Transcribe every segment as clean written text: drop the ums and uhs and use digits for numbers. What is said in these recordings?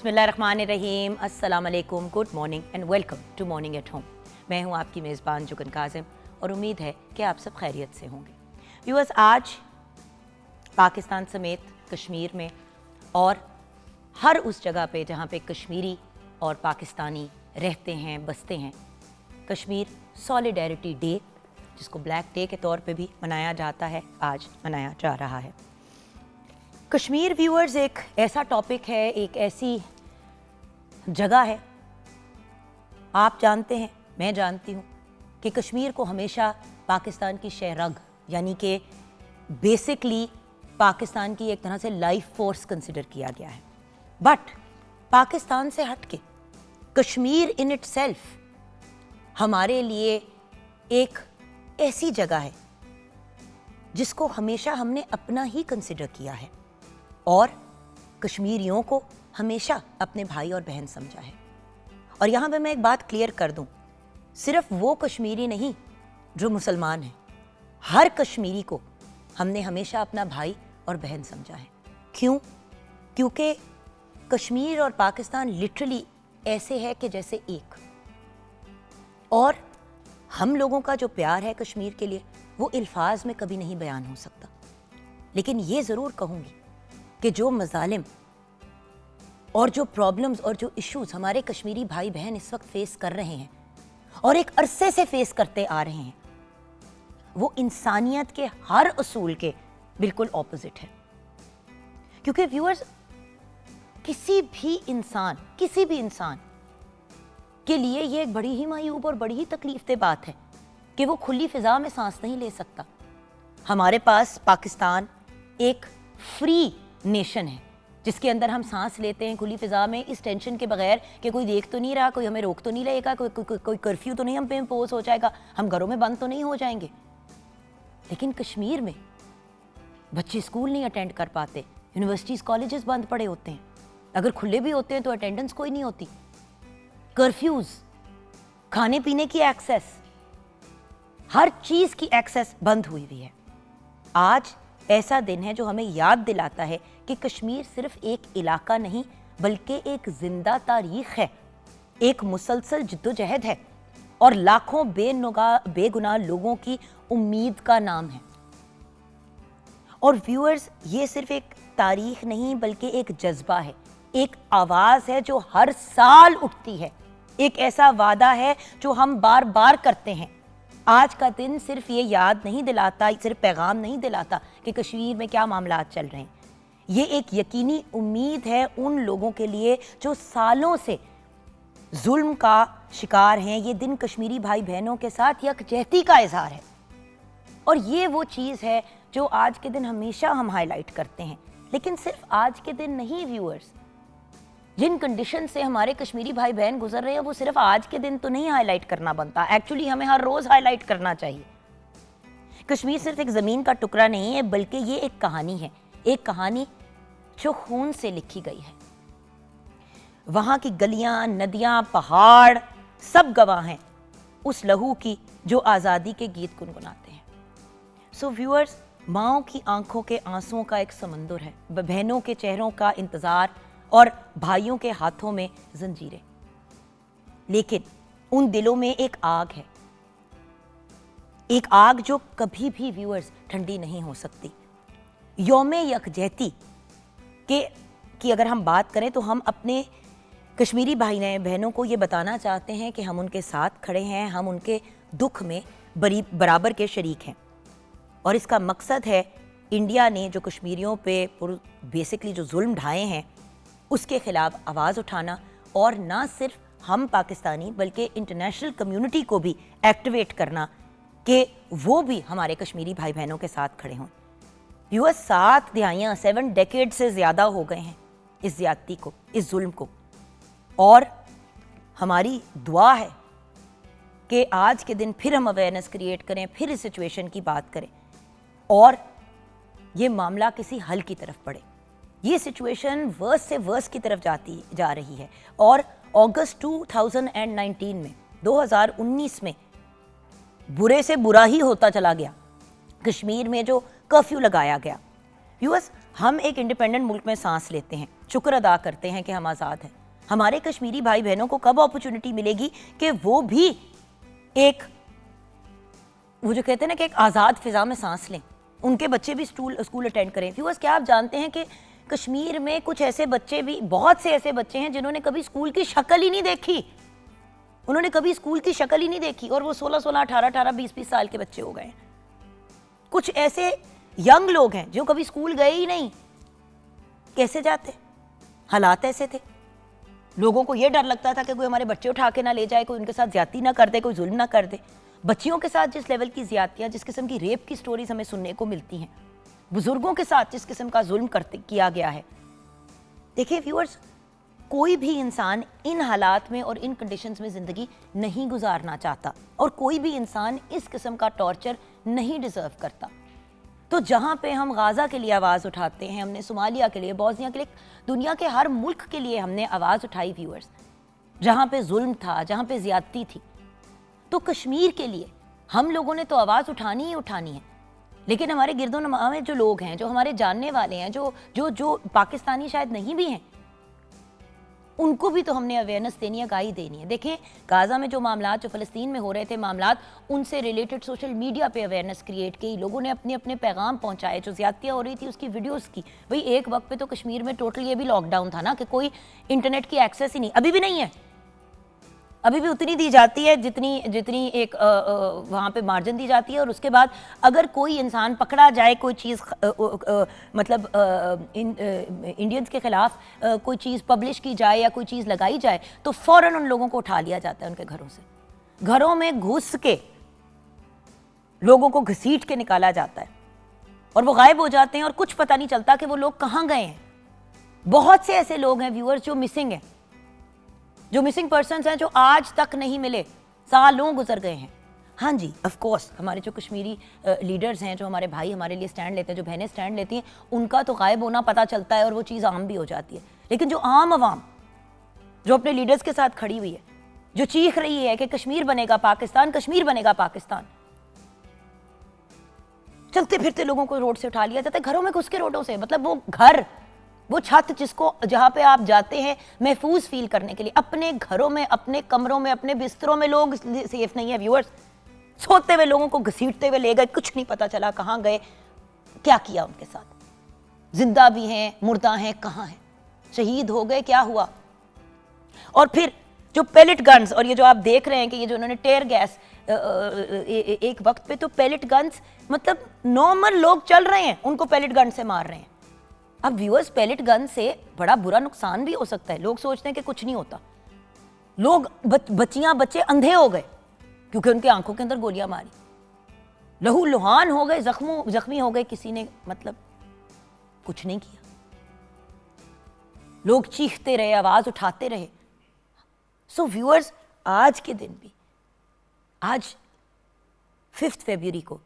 बिस्मिल्लाहिर्रहमानिर्रहीम, अस्सलाम वालेकुम, good morning and welcome to Morning at Home. मैं हूं आपकी मेज़बान जुगन काज़िम और उम्मीद है कि आप सब खैरियत से होंगे। व्यूअर्स, आज पाकिस्तान समेत कश्मीर में और हर उस जगह पे जहां पे कश्मीरी और पाकिस्तानी रहते हैं, बसते हैं, कश्मीर सॉलिडेरिटी डे, जिसको ब्लैक डे के तौर पे भी मनाया जाता है, आज मनाया जा रहा है। कश्मीर व्यूअर्स एक ऐसा टॉपिक है, एक ऐसी जगह है, आप जानते हैं, मैं जानती हूँ कि कश्मीर को हमेशा पाकिस्तान की शहरग यानी कि बेसिकली पाकिस्तान की एक तरह से लाइफ फोर्स कंसिडर किया गया है। बट पाकिस्तान से हट के कश्मीर इन इटसेल्फ हमारे लिए एक ऐसी जगह है जिसको हमेशा हमने अपना ही कंसिडर किया है और कश्मीरियों को हमेशा अपने भाई और बहन समझा है। और यहाँ पे मैं एक बात क्लियर कर दूँ, सिर्फ वो कश्मीरी नहीं जो मुसलमान हैं, हर कश्मीरी को हमने हमेशा अपना भाई और बहन समझा है। क्यों? क्योंकि कश्मीर और पाकिस्तान लिटरली ऐसे है कि जैसे एक, और हम लोगों का जो प्यार है कश्मीर के लिए वो अल्फाज में कभी नहीं बयान हो सकता। लेकिन ये ज़रूर कहूँगी कि जो मज़ालिम और जो प्रॉब्लम्स और जो इश्यूज़ हमारे कश्मीरी भाई बहन इस वक्त फेस कर रहे हैं और एक अरसे से फेस करते आ रहे हैं, वो इंसानियत के हर उसूल के बिल्कुल ऑपोजिट है। क्योंकि व्यूअर्स, किसी भी इंसान के लिए ये एक बड़ी ही मायूब और बड़ी ही तकलीफदेह बात है कि वो खुली फिजा में सांस नहीं ले सकता। हमारे पास पाकिस्तान एक फ्री नेशन है जिसके अंदर हम सांस लेते हैं खुली फिजा में, इस टेंशन के बगैर कि कोई देख तो नहीं रहा, कोई हमें रोक तो नहीं रहेगा, कोई कर्फ्यू तो नहीं हम पे इम्पोज हो जाएगा, हम घरों में बंद तो नहीं हो जाएंगे। लेकिन कश्मीर में बच्चे स्कूल नहीं अटेंड कर पाते, यूनिवर्सिटीज़ कॉलेजेस बंद पड़े होते हैं, अगर खुले भी होते हैं तो अटेंडेंस कोई नहीं होती, कर्फ्यूज, खाने पीने की एक्सेस, हर चीज़ की एक्सेस बंद हुई हुई है। आज ऐसा दिन है जो हमें याद दिलाता है कि कश्मीर सिर्फ एक इलाका नहीं बल्कि एक जिंदा तारीख है, एक मुसलसल जिद्दोजहद है और लाखों बेगुनाह लोगों की उम्मीद का नाम है। और व्यूअर्स, ये सिर्फ एक तारीख नहीं बल्कि एक जज्बा है, एक आवाज़ है जो हर साल उठती है, एक ऐसा वादा है जो हम बार बार करते हैं। आज का दिन सिर्फ ये याद नहीं दिलाता, सिर्फ पैगाम नहीं दिलाता कि कश्मीर में क्या मामलात चल रहे हैं, ये एक यकीनी उम्मीद है उन लोगों के लिए जो सालों से जुल्म का शिकार हैं। ये दिन कश्मीरी भाई बहनों के साथ यकजहती का इजहार है और ये वो चीज़ है जो आज के दिन हमेशा हम हाईलाइट करते हैं। लेकिन सिर्फ आज के दिन नहीं व्यूअर्स, जिन कंडीशन से हमारे कश्मीरी भाई बहन गुजर रहे हैं वो सिर्फ आज के दिन तो नहीं हाईलाइट करना बनता, एक्चुअली हमें हर रोज़ हाईलाइट करना चाहिए। कश्मीर सिर्फ एक ज़मीन का टुकड़ा नहीं है बल्कि ये एक कहानी है, एक कहानी जो खून से लिखी गई है। वहाँ की गलियाँ, नदियाँ, पहाड़ सब गवाह हैं उस लहू की जो आज़ादी के गीत गुनगुनाते हैं। सो व्यूअर्स, माँओं की आंखों के आंसुओं का एक समंदर है, बहनों के चेहरों का इंतज़ार और भाइयों के हाथों में जंजीरें, लेकिन उन दिलों में एक आग है, एक आग जो कभी भी व्यूअर्स ठंडी नहीं हो सकती। यौम यकजहती की अगर हम बात करें तो हम अपने कश्मीरी भाई बहनों को ये बताना चाहते हैं कि हम उनके साथ खड़े हैं, हम उनके दुख में बराबर के शरीक हैं। और इसका मकसद है इंडिया ने जो कश्मीरियों पे बेसिकली जो जुल्म ढाए हैं उसके खिलाफ आवाज़ उठाना, और ना सिर्फ हम पाकिस्तानी बल्कि इंटरनेशनल कम्युनिटी को भी एक्टिवेट करना कि वो भी हमारे कश्मीरी भाई बहनों के साथ खड़े हों। यूएस 7 दहाइयाँ 7 डेकेड से ज़्यादा हो गए हैं इस ज़्यादती को, इस जुल्म को, और हमारी दुआ है कि आज के दिन फिर हम अवेयरनेस क्रिएट करें, फिर इस सिचुएशन की बात करें और ये मामला किसी हल की तरफ बढ़े। ये सिचुएशन वर्स से वर्स की तरफ जा रही है और अगस्त 2019 में 2019 में बुरे से बुरा ही होता चला गया। कश्मीर में जो कर्फ्यू लगाया गया, यूएस, हम एक इंडिपेंडेंट मुल्क में सांस लेते हैं, शुक्र अदा करते हैं कि हम आज़ाद हैं। हमारे कश्मीरी भाई बहनों को कब अपॉर्चुनिटी मिलेगी कि वो भी एक, वो जो कहते हैं ना कि एक आज़ाद फिजा में सांस लें, उनके बच्चे भी स्कूल अटेंड करें। व्यूअर्स, क्या आप जानते हैं कि कश्मीर में कुछ ऐसे बच्चे भी, बहुत से ऐसे बच्चे हैं जिन्होंने कभी स्कूल की शक्ल ही नहीं देखी, उन्होंने कभी स्कूल की शक्ल ही नहीं देखी और वो 16-16, 18-18, 20-20 साल के बच्चे हो गए हैं। कुछ ऐसे यंग लोग हैं जो कभी स्कूल गए ही नहीं। कैसे जाते? हालात ऐसे थे। लोगों को ये डर लगता था कि कोई हमारे बच्चे उठा के ना ले जाए, कोई उनके साथ ज्यादती ना कर दे, कोई जुल्म ना कर दे। बच्चियों के साथ जिस लेवल की ज्यादतियाँ, जिस किस्म की रेप की स्टोरीज हमें सुनने को मिलती हैं, बुजुर्गों के साथ जिस किस्म का जुल्म किया गया है। देखिए व्यूअर्स, कोई भी इंसान इन हालात में और इन कंडीशंस में ज़िंदगी नहीं गुजारना चाहता और कोई भी इंसान इस किस्म का टॉर्चर नहीं डिज़र्व करता। तो जहाँ पे हम गाज़ा के लिए आवाज़ उठाते हैं, हमने सोमालिया के लिए, बोस्निया के लिए, दुनिया के हर मुल्क के लिए हमने आवाज़ उठाई व्यूअर्स, जहाँ पे जुल्म था, जहाँ पे ज़्यादती थी। तो कश्मीर के लिए हम लोगों ने तो आवाज़ उठानी ही उठानी है। लेकिन हमारे गिरदोनमा में जो लोग हैं, जो हमारे जानने वाले हैं, जो पाकिस्तानी शायद नहीं भी हैं, उनको भी तो हमने अवेयरनेस देनी है, आगाही देनी है। देखें, गाज़ा में जो मामलात, जो फ़लस्तीन में हो रहे थे मामलात, उनसे रिलेटेड सोशल मीडिया पे अवेयरनेस क्रिएट की, लोगों ने अपने अपने पैगाम पहुंचाए, जो ज़्यादतियाँ हो रही थी उसकी वीडियोस की। भाई एक वक्त पे तो कश्मीर में टोटल ये भी लॉकडाउन था ना कि कोई इंटरनेट की एक्सेस ही नहीं, अभी भी नहीं है, अभी भी उतनी दी जाती है जितनी एक वहाँ पे मार्जिन दी जाती है। और उसके बाद अगर कोई इंसान पकड़ा जाए, कोई चीज़ मतलब इंडियंस के ख़िलाफ़ कोई चीज़ पब्लिश की जाए या कोई चीज़ लगाई जाए तो फ़ौरन उन लोगों को उठा लिया जाता है उनके घरों से, घरों में घुस के लोगों को घसीट के निकाला जाता है और वो गायब हो जाते हैं और कुछ पता नहीं चलता कि वो लोग कहाँ गए हैं। बहुत से ऐसे लोग हैं व्यूअर्स जो मिसिंग हैं, जो मिसिंग पर्सन्स हैं, जो आज तक नहीं मिले, सालों गुजर गए हैं। हाँ जी, ऑफ कोर्स हमारे जो कश्मीरी लीडर्स हैं, जो हमारे भाई हमारे लिए स्टैंड लेते हैं, जो बहनें स्टैंड लेती हैं, उनका तो गायब होना पता चलता है और वो चीज़ आम भी हो जाती है। लेकिन जो आम आवाम जो अपने लीडर्स के साथ खड़ी हुई है, जो चीख रही है कि कश्मीर बनेगा पाकिस्तान, कश्मीर बनेगा पाकिस्तान, चलते फिरते लोगों को रोड से उठा लिया जाता है, घरों में घुस के रोडों से। मतलब वो घर, वो छत जिसको, जहाँ पे आप जाते हैं महफूज फील करने के लिए, अपने घरों में, अपने कमरों में, अपने बिस्तरों में लोग सेफ नहीं है व्यूअर्स। सोते हुए लोगों को घसीटते हुए ले गए, कुछ नहीं पता चला कहाँ गए, क्या किया उनके साथ, जिंदा भी हैं, मुर्दा हैं, कहाँ हैं, शहीद हो गए, क्या हुआ। और फिर जो पैलेट गन्स, और ये जो आप देख रहे हैं कि ये जो उन्होंने टेयर गैस, एक वक्त पे तो पैलेट गन्स, मतलब नॉर्मल लोग चल रहे हैं उनको पैलेट गन से मार रहे हैं। अब व्यूअर्स, पैलेट गन से बड़ा बुरा नुकसान भी हो सकता है। लोग सोचते हैं कि कुछ नहीं होता, लोग बच्चियां बच्चे अंधे हो गए क्योंकि उनकी आंखों के अंदर गोलियां मारी, लहू लुहान हो गए, जख्मी हो गए, किसी ने मतलब कुछ नहीं किया। लोग चीखते रहे, आवाज उठाते रहे। सो व्यूअर्स, आज के दिन भी, आज 5 फरवरी को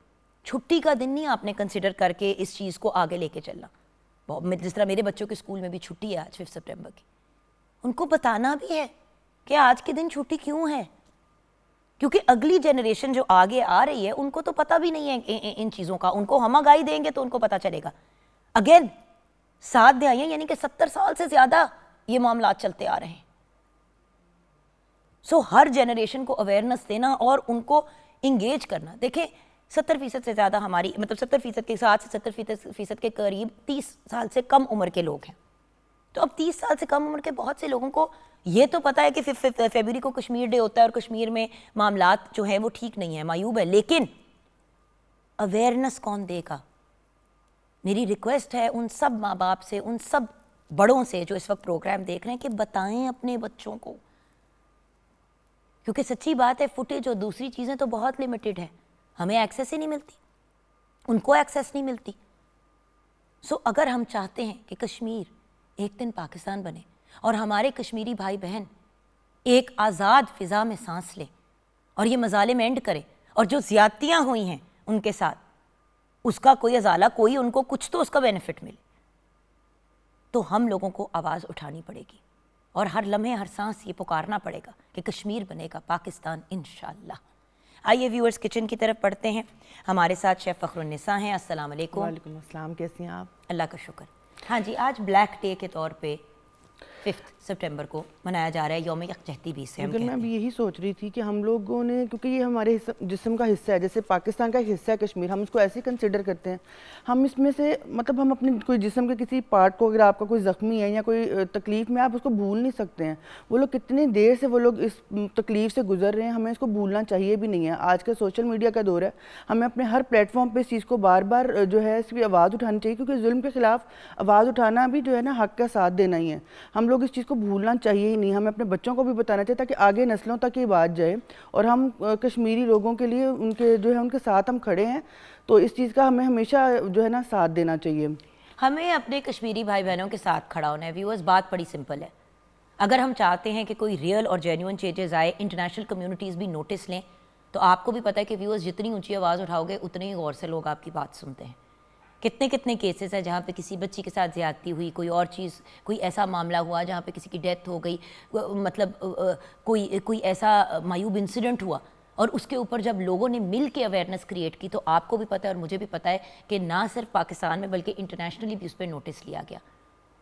छुट्टी का दिन नहीं आपने कंसिडर करके इस चीज़ को आगे लेके चलना। जिस तरह मेरे बच्चों के स्कूल में भी छुट्टी है आज 5 सितंबर की, उनको बताना भी है कि आज के दिन छुट्टी क्यों है, क्योंकि अगली जनरेशन जो आगे आ रही है उनको तो पता भी नहीं है इन चीज़ों का। उनको हम आगाही देंगे तो उनको पता चलेगा। अगेन 7 दहाइयाँ यानी कि 70 साल से ज़्यादा ये मामला चलते आ रहे हैं। सो हर जनरेशन को अवेयरनेस देना और उनको इंगेज करना। देखें, 70% से ज़्यादा हमारी, मतलब 70% के साथ 70% के करीब 30 साल से कम उम्र के लोग हैं। तो अब 30 साल से कम उम्र के बहुत से लोगों को ये तो पता है कि 5 फरवरी को कश्मीर डे होता है और कश्मीर में मामलात जो हैं वो ठीक नहीं है, मायूब है, लेकिन अवेयरनेस कौन देगा? मेरी रिक्वेस्ट है उन सब माँ बाप से, उन सब बड़ों से जो इस वक्त प्रोग्राम देख रहे हैं कि बताएं अपने बच्चों को, क्योंकि सच्ची बात है फुटेज और दूसरी चीज़ें तो बहुत लिमिटेड है, हमें एक्सेस ही नहीं मिलती, उनको एक्सेस नहीं मिलती। सो अगर हम चाहते हैं कि कश्मीर एक दिन पाकिस्तान बने और हमारे कश्मीरी भाई बहन एक आज़ाद फ़िज़ा में सांस लें और ये मज़ालिम एंड करें और जो ज़्यादतियाँ हुई हैं उनके साथ उसका कोई अजाला, कोई उनको कुछ तो उसका बेनिफिट मिले, तो हम लोगों को आवाज़ उठानी पड़ेगी और हर लम्हे हर सांस ये पुकारना पड़ेगा कि कश्मीर बनेगा पाकिस्तान इंशाअल्लाह। आइए व्यूअर्स, किचन की तरफ पढ़ते हैं। हमारे साथ शेफ़ फ़खरुन्निसा हैं। अस्सलाम वालेकुम। वालेकुम अस्सलाम, कैसी हैं आप? अल्लाह का शुक्र। हाँ जी, आज ब्लैक डे के तौर पे 5 सितंबर को मनाया जा रहा है यौम यकजहती भी से। लेकिन मैं अभी यही सोच रही थी कि हम लोगों ने, क्योंकि ये हमारे जिस्म का हिस्सा है, जैसे पाकिस्तान का एक हिस्सा है कश्मीर, हम उसको ऐसे ही कंसिडर करते हैं। हम इसमें से मतलब हम अपने कोई जिस्म के किसी पार्ट को, अगर आपका कोई ज़ख्मी है या कोई तकलीफ़ में, आप उसको भूल नहीं सकते हैं। वो लोग कितनी देर से वो लोग इस तकलीफ़ से गुजर रहे हैं, हमें इसको भूलना चाहिए भी नहीं है। आज का सोशल मीडिया का दौर है, हमें अपने हर प्लेटफॉर्म पर इस चीज़ को बार बार जो है इसकी आवाज़ उठानी चाहिए, क्योंकि जुल्म के खिलाफ आवाज़ उठाना भी जो है ना हक़ का साथ देना ही है। हम लोग इस चीज़ को भूलना चाहिए नहीं, हमें अपने बच्चों को भी बताना चाहिए ताकि आगे नस्लों तक ये बात जाए। और हम कश्मीरी लोगों के लिए उनके जो है उनके साथ हम खड़े हैं, तो इस चीज़ का हमें हमेशा जो है ना साथ देना चाहिए। हमें अपने कश्मीरी भाई बहनों के साथ खड़ा होना है। व्यूअर्स, बात बड़ी सिंपल है। अगर हम चाहते हैं कि कोई रियल और जेन्युइन चेंजेस आए, इंटरनेशनल कम्युनिटीज़ भी नोटिस लें, तो आपको भी पता है कि व्यूअर्स जितनी ऊंची आवाज़ उठाओगे उतने ही गौर से लोग आपकी बात सुनते हैं। कितने कितने केसेस हैं जहाँ पे किसी बच्ची के साथ ज़्यादती हुई, कोई और चीज़, कोई ऐसा मामला हुआ जहाँ पे किसी की डेथ हो गई, मतलब कोई ऐसा मायूब इंसिडेंट हुआ, और उसके ऊपर जब लोगों ने मिल के अवेयरनेस क्रिएट की, तो आपको भी पता है और मुझे भी पता है कि ना सिर्फ पाकिस्तान में बल्कि इंटरनेशनली भी उस पर नोटिस लिया गया।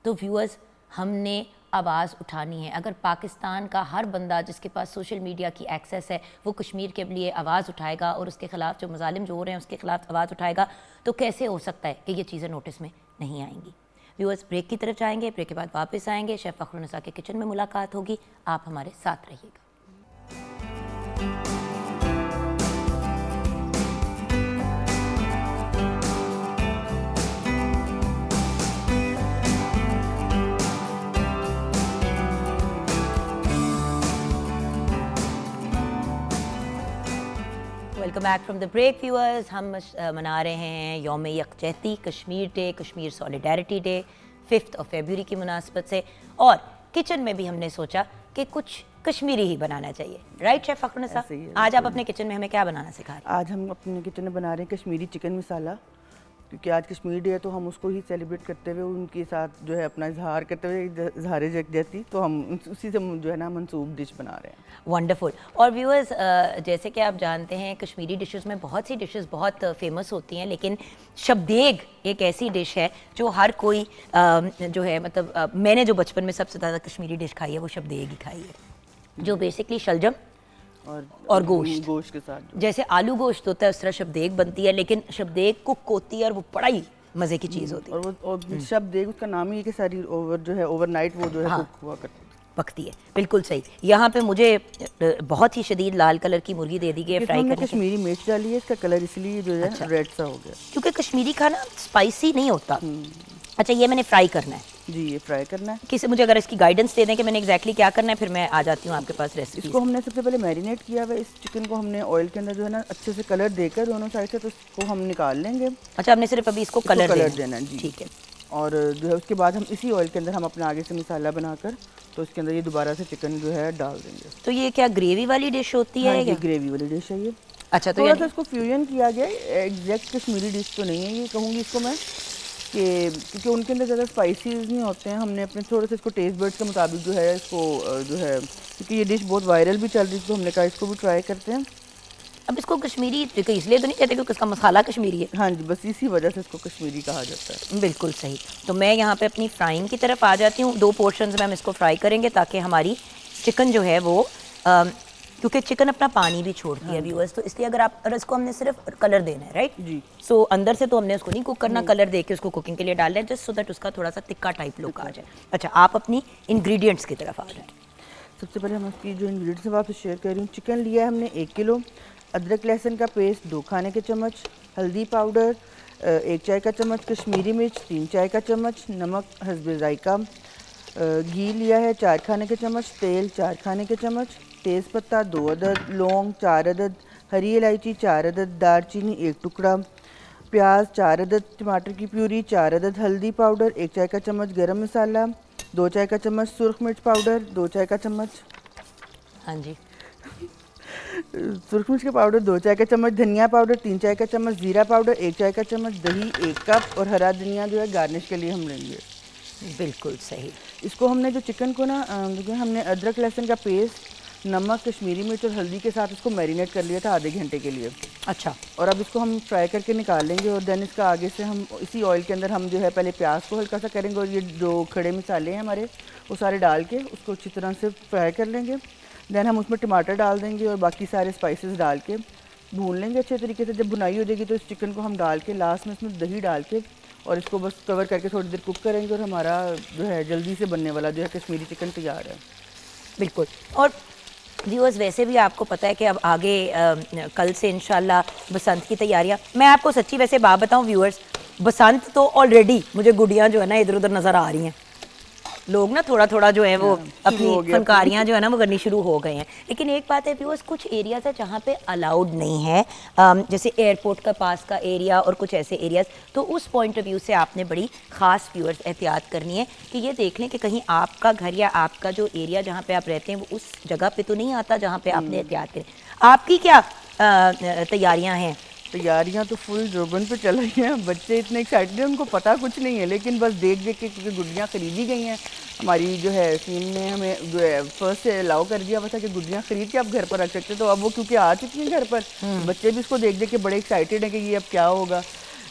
तो व्यूअर्स, हमने आवाज़ उठानी है। अगर पाकिस्तान का हर बंदा जिसके पास सोशल मीडिया की एक्सेस है वो कश्मीर के लिए आवाज़ उठाएगा और उसके ख़िलाफ़ जो मज़ालिम जो हो रहे हैं उसके ख़िलाफ़ आवाज़ उठाएगा, तो कैसे हो सकता है कि ये चीज़ें नोटिस में नहीं आएंगी। व्यूअर्स, ब्रेक की तरफ जाएंगे, ब्रेक के बाद वापस आएंगे, शेफ़ फ़खरुन्निसा के किचन में मुलाकात होगी। आप हमारे साथ रहिएगा। Welcome back from the break viewers. हम मना रहे हैं यौम यकजहती, Kashmir day, Kashmir solidarity day 5 फरवरी की मुनासबत से, और किचन में भी हमने सोचा कि कुछ कश्मीरी ही बनाना चाहिए। राइट शेफ़ फ़खरुन्निसा, आज आप अपने किचन में हमें क्या बनाना सिखा रहे हैं? आज हम अपने किचन में बना रहे हैं कश्मीरी चिकन मसाला, क्योंकि आज कश्मीर डे है तो हम उसको ही सेलिब्रेट करते हुए उनके साथ जो है अपना इजहार करते हुए इजहार यकजहती, तो हम उसी से जो है ना मंसूब डिश बना रहे हैं। वंडरफुल। और व्यूअर्स, जैसे कि आप जानते हैं कश्मीरी डिशेस में बहुत सी डिशेस बहुत फेमस होती हैं, लेकिन शबदेग एक ऐसी डिश है जो हर कोई जो है, मतलब मैंने जो बचपन में सबसे ज़्यादा कश्मीरी डिश खाई है वो शबदेग ही खाई है, जो बेसिकली शलजम और गोश्त के साथ, जैसे आलू गोश्त होता है उस तरह शबदेग बनती है, लेकिन शबदेग कुक होती है और वो बड़ा ही मज़े की चीज़ होती है। और शबदेग उसका नाम ही है कि सारी जो है ओवरनाइट वो जो है कुक हुआ करती है, पकती है। बिल्कुल सही। यहाँ पे मुझे बहुत ही शदीद लाल कलर की मुर्गी दे दी गई है फ्राई करके। कश्मीरी मिर्च डाली है, इसका कलर इसलिए जो है रेड सा हो गया, क्योंकि कश्मीरी खाना स्पाइसी नहीं होता। अच्छा, ये मैंने फ्राई करना है? जी, ये फ्राई करना है। किसी मुझे अगर इसकी गाइडेंस दे दें कि मैंने एग्जैक्टली क्या करना है, फिर मैं आ जाती हूँ आपके पास रेसिपी। इसको हमने सबसे पहले मैरिनेट किया हुआ है, इस चिकन को हमने ऑयल के अंदर जो है ना अच्छे से कलर देकर दोनों साइड से, तो इसको हम निकाल लेंगे। अच्छा, हमने सिर्फ अभी इसको कलर देना है जी, ठीक है। और जो है उसके बाद हम इसी ऑयल के अंदर हम अपने आगे से मसाला बनाकर तो इसके अंदर ये दोबारा से चिकन जो है डाल देंगे। तो ये क्या ग्रेवी वाली डिश होती है? ये ग्रेवी वाली डिश है ये। अच्छा, तो थोड़ा सा इसको फ्यूजन किया गया, एग्जैक्ट कश्मीरी डिश तो नहीं है ये, कहूँगी इसको मैं, कि क्योंकि उनके अंदर ज़्यादा स्पाइसीज नहीं होते हैं। हमने अपने थोड़ा सा इसको टेस्ट बर्ड्स के मुताबिक जो है इसको जो है, क्योंकि ये डिश बहुत वायरल भी चल रही थी तो हमने कहा इसको भी ट्राई करते हैं। अब इसको कश्मीरी इसलिए तो नहीं कहते क्योंकि उसका मसाला कश्मीरी है? हाँ जी, बस इसी वजह से इसको कश्मीरी कहा जाता है। बिल्कुल सही। तो मैं यहाँ पे अपनी फ्राइंग की तरफ आ जाती हूँ। 2 पोर्शंस में हम इसको फ्राई करेंगे ताकि हमारी चिकन जो है वो क्योंकि चिकन अपना पानी भी छोड़ती है व्यूअर्स, तो इसलिए अगर इसको हमने सिर्फ कलर देना है, राइट जी। सो अंदर से तो हमने उसको नहीं कुक करना, कलर दे के उसको कुकिंग के लिए डाल दें जस्ट सो दैट उसका थोड़ा सा तिक्का टाइप लुक आ जाए। अच्छा, आप अपनी इंग्रेडिएंट्स की तरफ आ जाए। सबसे पहले हम उसकी जो इंग्रेडिएंट्स है आपसे शेयर कर रही हूँ। चिकन लिया है हमने 1 किलो, अदरक लहसुन का पेस्ट 2 खाने के चम्मच, हल्दी पाउडर 1 चाय का चम्मच, कश्मीरी मिर्च 3 चाय का चम्मच, नमक हस्बे जायका, घी लिया है 4 खाने के चम्मच, तेल 4 खाने के चम्मच, तेज़पत्ता 2 अदद, लौंग 4 अदद, हरी इलायची 4 अदद, दालचीनी 1 टुकड़ा, प्याज 4 अदद, टमाटर की प्यूरी 4 अदद, हल्दी पाउडर 1 चाय का चम्मच, गरम मसाला 2 चाय का चम्मच, सुरख मिर्च पाउडर 2 चाय का चम्मच, हाँ जी, सुरख मिर्च का पाउडर 2 चाय का चम्मच, धनिया पाउडर 3 चाय का चम्मच, जीरा पाउडर 1 चाय का चम्मच, दही 1 कप, और हरा धनिया जो है गार्निश के लिए हम लेंगे। बिल्कुल सही। इसको हमने जो चिकन को ना हमने अदरक लहसुन का पेस्ट नमक, कश्मीरी मिर्च और हल्दी के साथ इसको मैरिनेट कर लिया था आधे घंटे के लिए। अच्छा। और अब इसको हम फ्राई करके निकाल लेंगे और देन इसका आगे से हम इसी ऑयल के अंदर हम जो है पहले प्याज को हल्का सा करेंगे और ये जो खड़े मसाले हैं हमारे वो सारे डाल के उसको अच्छी तरह से फ्राई कर लेंगे। देन हम उसमें टमाटर डाल देंगे और बाकी सारे स्पाइसेस डाल के भून लेंगे अच्छे तरीके से। जब भुनाई हो जाएगी तो इस चिकन को हम डाल के लास्ट में इसमें दही डाल के और इसको बस कवर करके थोड़ी देर कुक करेंगे और हमारा जो है जल्दी से बनने वाला जो है कश्मीरी चिकन तैयार है। बिल्कुल। और व्यूअर्स, वैसे भी आपको पता है कि अब आगे कल से इंशाल्लाह बसंत की तैयारियां, मैं आपको सच्ची वैसे बात बताऊं व्यूअर्स, बसंत तो ऑलरेडी मुझे गुड़ियाँ जो है ना इधर उधर नज़र आ रही हैं। लोग ना थोड़ा थोड़ा जो है वो अपनी फनकारियाँ जो है ना वो करनी शुरू हो गए हैं। लेकिन एक बात है व्यूअर्स, कुछ एरियाज है जहाँ पे अलाउड नहीं है, जैसे एयरपोर्ट का पास का एरिया और कुछ ऐसे एरियाज, तो उस पॉइंट ऑफ व्यू से आपने बड़ी ख़ास व्यूअर्स एहतियात करनी है कि ये देख लें कि कहीं आपका घर या आपका जो एरिया जहाँ पे आप रहते हैं वो उस जगह पे तो नहीं आता जहाँ पे आपने एहतियात करें। आपकी क्या तैयारियाँ हैं? तैयारियां तो फुल जोबन पे चल रही हैं। बच्चे इतने एक्साइटेड हैं, उनको पता कुछ नहीं है, लेकिन बस देख देख के, क्योंकि गुड्डियाँ खरीदी गई हैं। हमारी जो है टीम ने हमें जो है फर्स्ट से अलाउ कर दिया हुआ था कि गुड्डियाँ खरीद के आप घर पर रख सकते, तो अब वो क्योंकि आ चुकी हैं घर पर, बच्चे भी इसको देख देख के बड़े एक्साइटेड हैं कि ये अब क्या होगा।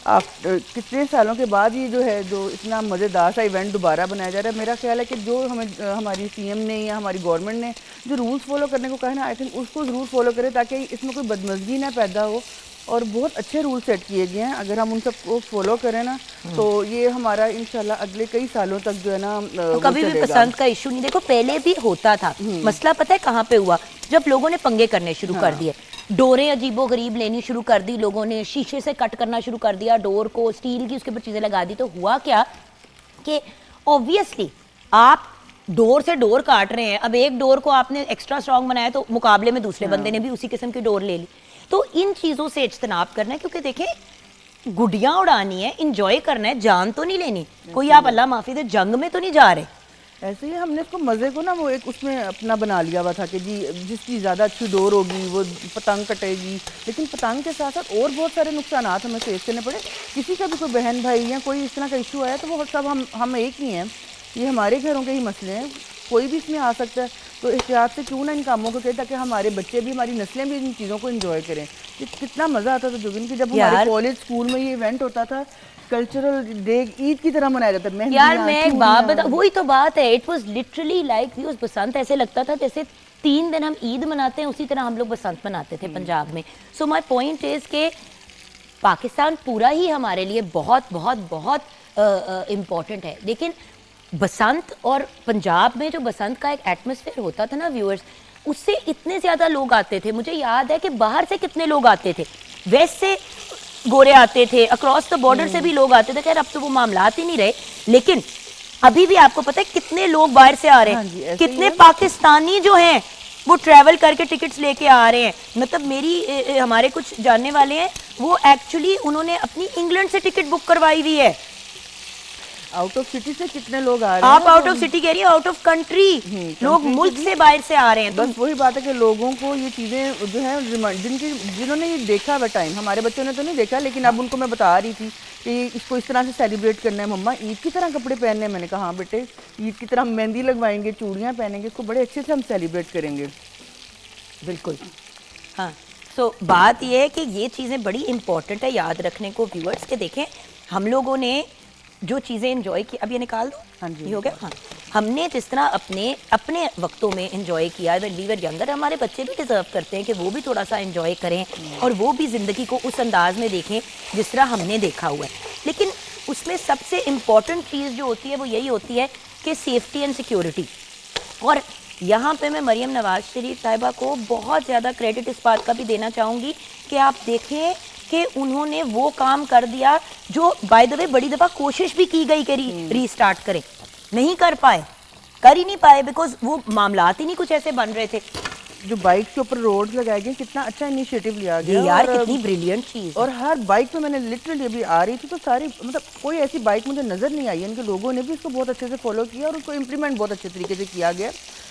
आप कितने सालों के बाद ये जो है जो इतना मज़ेदार सा इवेंट दोबारा बनाया जा रहा है। मेरा ख्याल है कि जो हमें हमारी सीएम ने या हमारी गवर्नमेंट ने जो रूल्स फॉलो करने को कहा है ना, आई थिंक उसको ज़रूर फॉलो करें ताकि इसमें कोई बदमज़गी ना पैदा हो। और बहुत अच्छे रूल सेट किए गए हैं, अगर हम उन सबको फॉलो करें ना तो ये हमारा इंशाल्लाह अगले कई सालों तक जो है ना तो कभी भी पसंद का इशू नहीं। देखो पहले भी होता था, मसला पता है कहाँ पे हुआ, जब लोगों ने पंगे करने शुरू कर दिए, डोरें अजीबो गरीब लेनी शुरू कर दी, लोगों ने शीशे से कट करना शुरू कर दिया डोर को, स्टील की उसके ऊपर चीज़ें लगा दी, तो हुआ क्या कि ऑब्वियसली आप डोर से डोर काट रहे हैं। अब एक डोर को आपने एक्स्ट्रा स्ट्रॉन्ग बनाया तो मुकाबले में दूसरे बंदे ने भी उसी किस्म की डोर ले ली। तो इन चीज़ों से इज्तनाब करना है, क्योंकि देखें गुड़ियाँ उड़ानी है, इंजॉय करना है, जान तो नहीं लेनी। कोई आप अल्लाह माफी दे जंग में तो नहीं जा रहे। ऐसे ही हमने इसको मज़े को ना वो एक उसमें अपना बना लिया हुआ था कि जी जिसकी ज़्यादा अच्छी डोर होगी वो पतंग कटेगी, लेकिन पतंग के साथ साथ और बहुत सारे नुकसान हमें फेस करने पड़े। किसी का भी कोई बहन भाई या कोई इस तरह का इशू आया तो वो सब हम एक ही हैं, ये हमारे घरों के ही मसले हैं, कोई भी इसमें आ सकता है। तो एहतियात से क्यों ना इन कामों को करें ताकि हमारे बच्चे भी, हमारी नस्लें भी इन चीज़ों को एंजॉय करें। कितना मज़ा आता था जोगिन की जब हमारे कॉलेज स्कूल में ये इवेंट होता था, कल्चरल डे ईद की तरह मनाया जाता है। यार मैं एक बात बता, वही तो बात है, it was literally like we was बसंत। ऐसे लगता था जैसे 3 दिन हम ईद मनाते हैं उसी तरह हम लोग बसंत मनाते थे पंजाब में। सो माय पॉइंट इज के पाकिस्तान पूरा ही हमारे लिए बहुत बहुत बहुत इम्पोर्टेंट है, लेकिन बसंत और पंजाब में जो बसंत का एक एटमॉस्फेयर होता था ना व्यूअर्स, उससे इतने ज़्यादा लोग आते थे। मुझे याद है कि बाहर से कितने लोग आते थे, वेस्ट से गोरे आते थे, अक्रॉस द बॉर्डर से भी लोग आते थे। खैर अब तो वो मामलात ही नहीं रहे, लेकिन अभी भी आपको पता है कितने लोग बाहर से आ रहे हैं, कितने पाकिस्तानी जो हैं वो ट्रैवल करके टिकट्स लेके आ रहे हैं। मतलब मेरी हमारे कुछ जानने वाले हैं, वो एक्चुअली उन्होंने अपनी इंग्लैंड से टिकट बुक करवाई हुई है। आउट ऑफ सिटी से कितने लोग आ रहे हैं? आप आउट ऑफ सिटी कह रही है, आउट ऑफ कंट्री लोग मुल्क से बाहर से आ रहे हैं। बस वही बात है कि लोगों को ये चीज़ें जो है जिन्होंने ये देखा हुआ टाइम, हमारे बच्चों ने तो नहीं देखा, लेकिन अब उनको मैं बता रही थी कि इसको इस तरह से सेलिब्रेट करना है, मम्मा ईद की तरह कपड़े पहनने हैं। मैंने कहा हाँ बेटे, ईद की तरह मेहंदी लगवाएंगे, चूड़ियाँ पहनेंगे, इसको बड़े अच्छे से हम सेलिब्रेट करेंगे। बिल्कुल हाँ। सो बात ये है कि ये चीज़ें बड़ी इंपॉर्टेंट है याद रखने को व्यूअर्स के। देखें हम लोगों ने जो चीज़ें एंजॉय की, अब ये निकाल दो, हाँ जी, ये हो गया। हाँ, हमने जिस तरह अपने वक्तों में एंजॉय किया, व्हेन वी वर यंगर, हमारे बच्चे भी डिजर्व करते हैं कि वो भी थोड़ा सा एंजॉय करें और वो भी ज़िंदगी को उस अंदाज में देखें जिस तरह हमने देखा हुआ है। लेकिन उसमें सबसे इम्पॉर्टेंट चीज़ जो होती है वो यही होती है कि सेफ्टी एंड सिक्योरिटी। और यहाँ पे मैं मरियम नवाज शरीफ साहिबा को बहुत ज़्यादा क्रेडिट इस बात का भी देना चाहूँगी कि आप देखें कि उन्होंने वो काम कर दिया जो बाय द वे बड़ी दफ़ा कोशिश भी की गई कि रीस्टार्ट करें, नहीं कर पाए, कर ही नहीं पाए, बिकॉज वो मामलात ही नहीं कुछ ऐसे बन रहे थे। जो बाइक के ऊपर रोड लगाए गए, कितना अच्छा इनिशिएटिव लिया गया यार, कितनी ब्रिलियंट चीज़। और हर बाइक पे मैंने लिटरली अभी आ रही थी तो सारी मतलब कोई ऐसी बाइक मुझे नज़र नहीं आई, इनके लोगों ने भी इसको बहुत अच्छे से फॉलो किया और उसको इम्प्लीमेंट बहुत अच्छे तरीके से किया गया।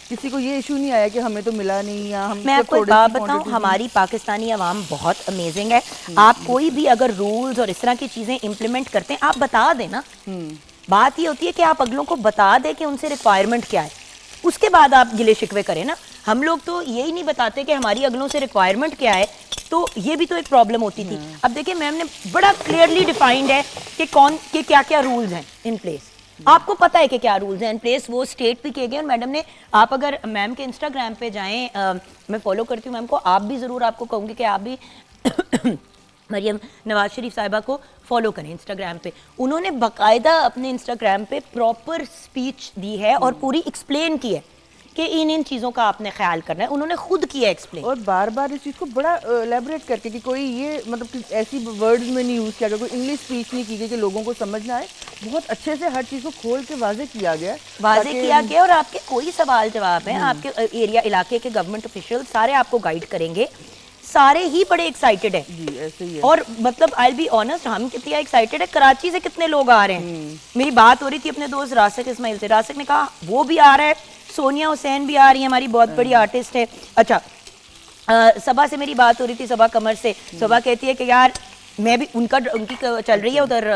किसी को ये इशू नहीं आया कि हमें तो मिला नहीं या हम। मैं आपको एक बात बताऊं, हमारी पाकिस्तानी आवाम बहुत अमेजिंग है। आप कोई भी अगर रूल्स और इस तरह की चीज़ें इम्प्लीमेंट करते हैं, आप बता देना। बात ये होती है कि आप अगलों को बता दें कि उनसे रिक्वायरमेंट क्या है, उसके बाद आप गिले शिकवे करें ना। हम लोग तो यही नहीं बताते कि हमारी अगलों से रिक्वायरमेंट क्या है, तो ये भी तो एक प्रॉब्लम होती थी। अब देखिए मैम ने बड़ा क्लियरली डिफाइंड है कि कौन के क्या क्या रूल्स हैं इन प्लेस, आपको पता है कि क्या रूल्स हैं इन प्लेस, वो स्टेट भी किए गए। और मैडम ने, आप अगर मैम के इंस्टाग्राम पे जाएं, मैं फॉलो करती हूँ मैम को, आप भी ज़रूर, आपको कहूँगी कि आप भी मरियम नवाज शरीफ साहिबा को फॉलो करें इंस्टाग्राम पे। उन्होंने बाकायदा अपने इंस्टाग्राम पे प्रॉपर स्पीच दी है और पूरी एक्सप्लेन की है कि इन चीज़ों का आपने ख्याल करना है, उन्होंने खुद किया एक्सप्लेन, और बार बार इस चीज़ को बड़ा एलेबोरेट करके कि कोई ये मतलब कि ऐसी वर्ड्स में नहीं यूज़ किया गया, कोई इंग्लिश स्पीच नहीं की गई कि लोगों को समझ ना आए, बहुत अच्छे से हर चीज़ को खोल के वाजे किया गया, वाजे किया गया। और आपके कोई सवाल जवाब है, आपके एरिया इलाके के गवर्नमेंट ऑफिशियल सारे आपको गाइड करेंगे, सारे ही बड़े एक्साइटेड है जी ऐसे ही है। और मतलब आई बी ऑनेस्ट, हम कितने एक्साइटेड है, कराची से कितने लोग आ रहे हैं। मेरी बात हो रही थी अपने दोस्त रासिक इस्माइल से, रासिक ने कहा वो भी आ रहा है, सोनिया हुसैन भी आ रही है, हमारी बहुत बड़ी आर्टिस्ट है। अच्छा, सबा से मेरी बात हो रही थी, सबा कमर से, सबा कहती है कि यार मैं भी, उनकी चल रही है उधर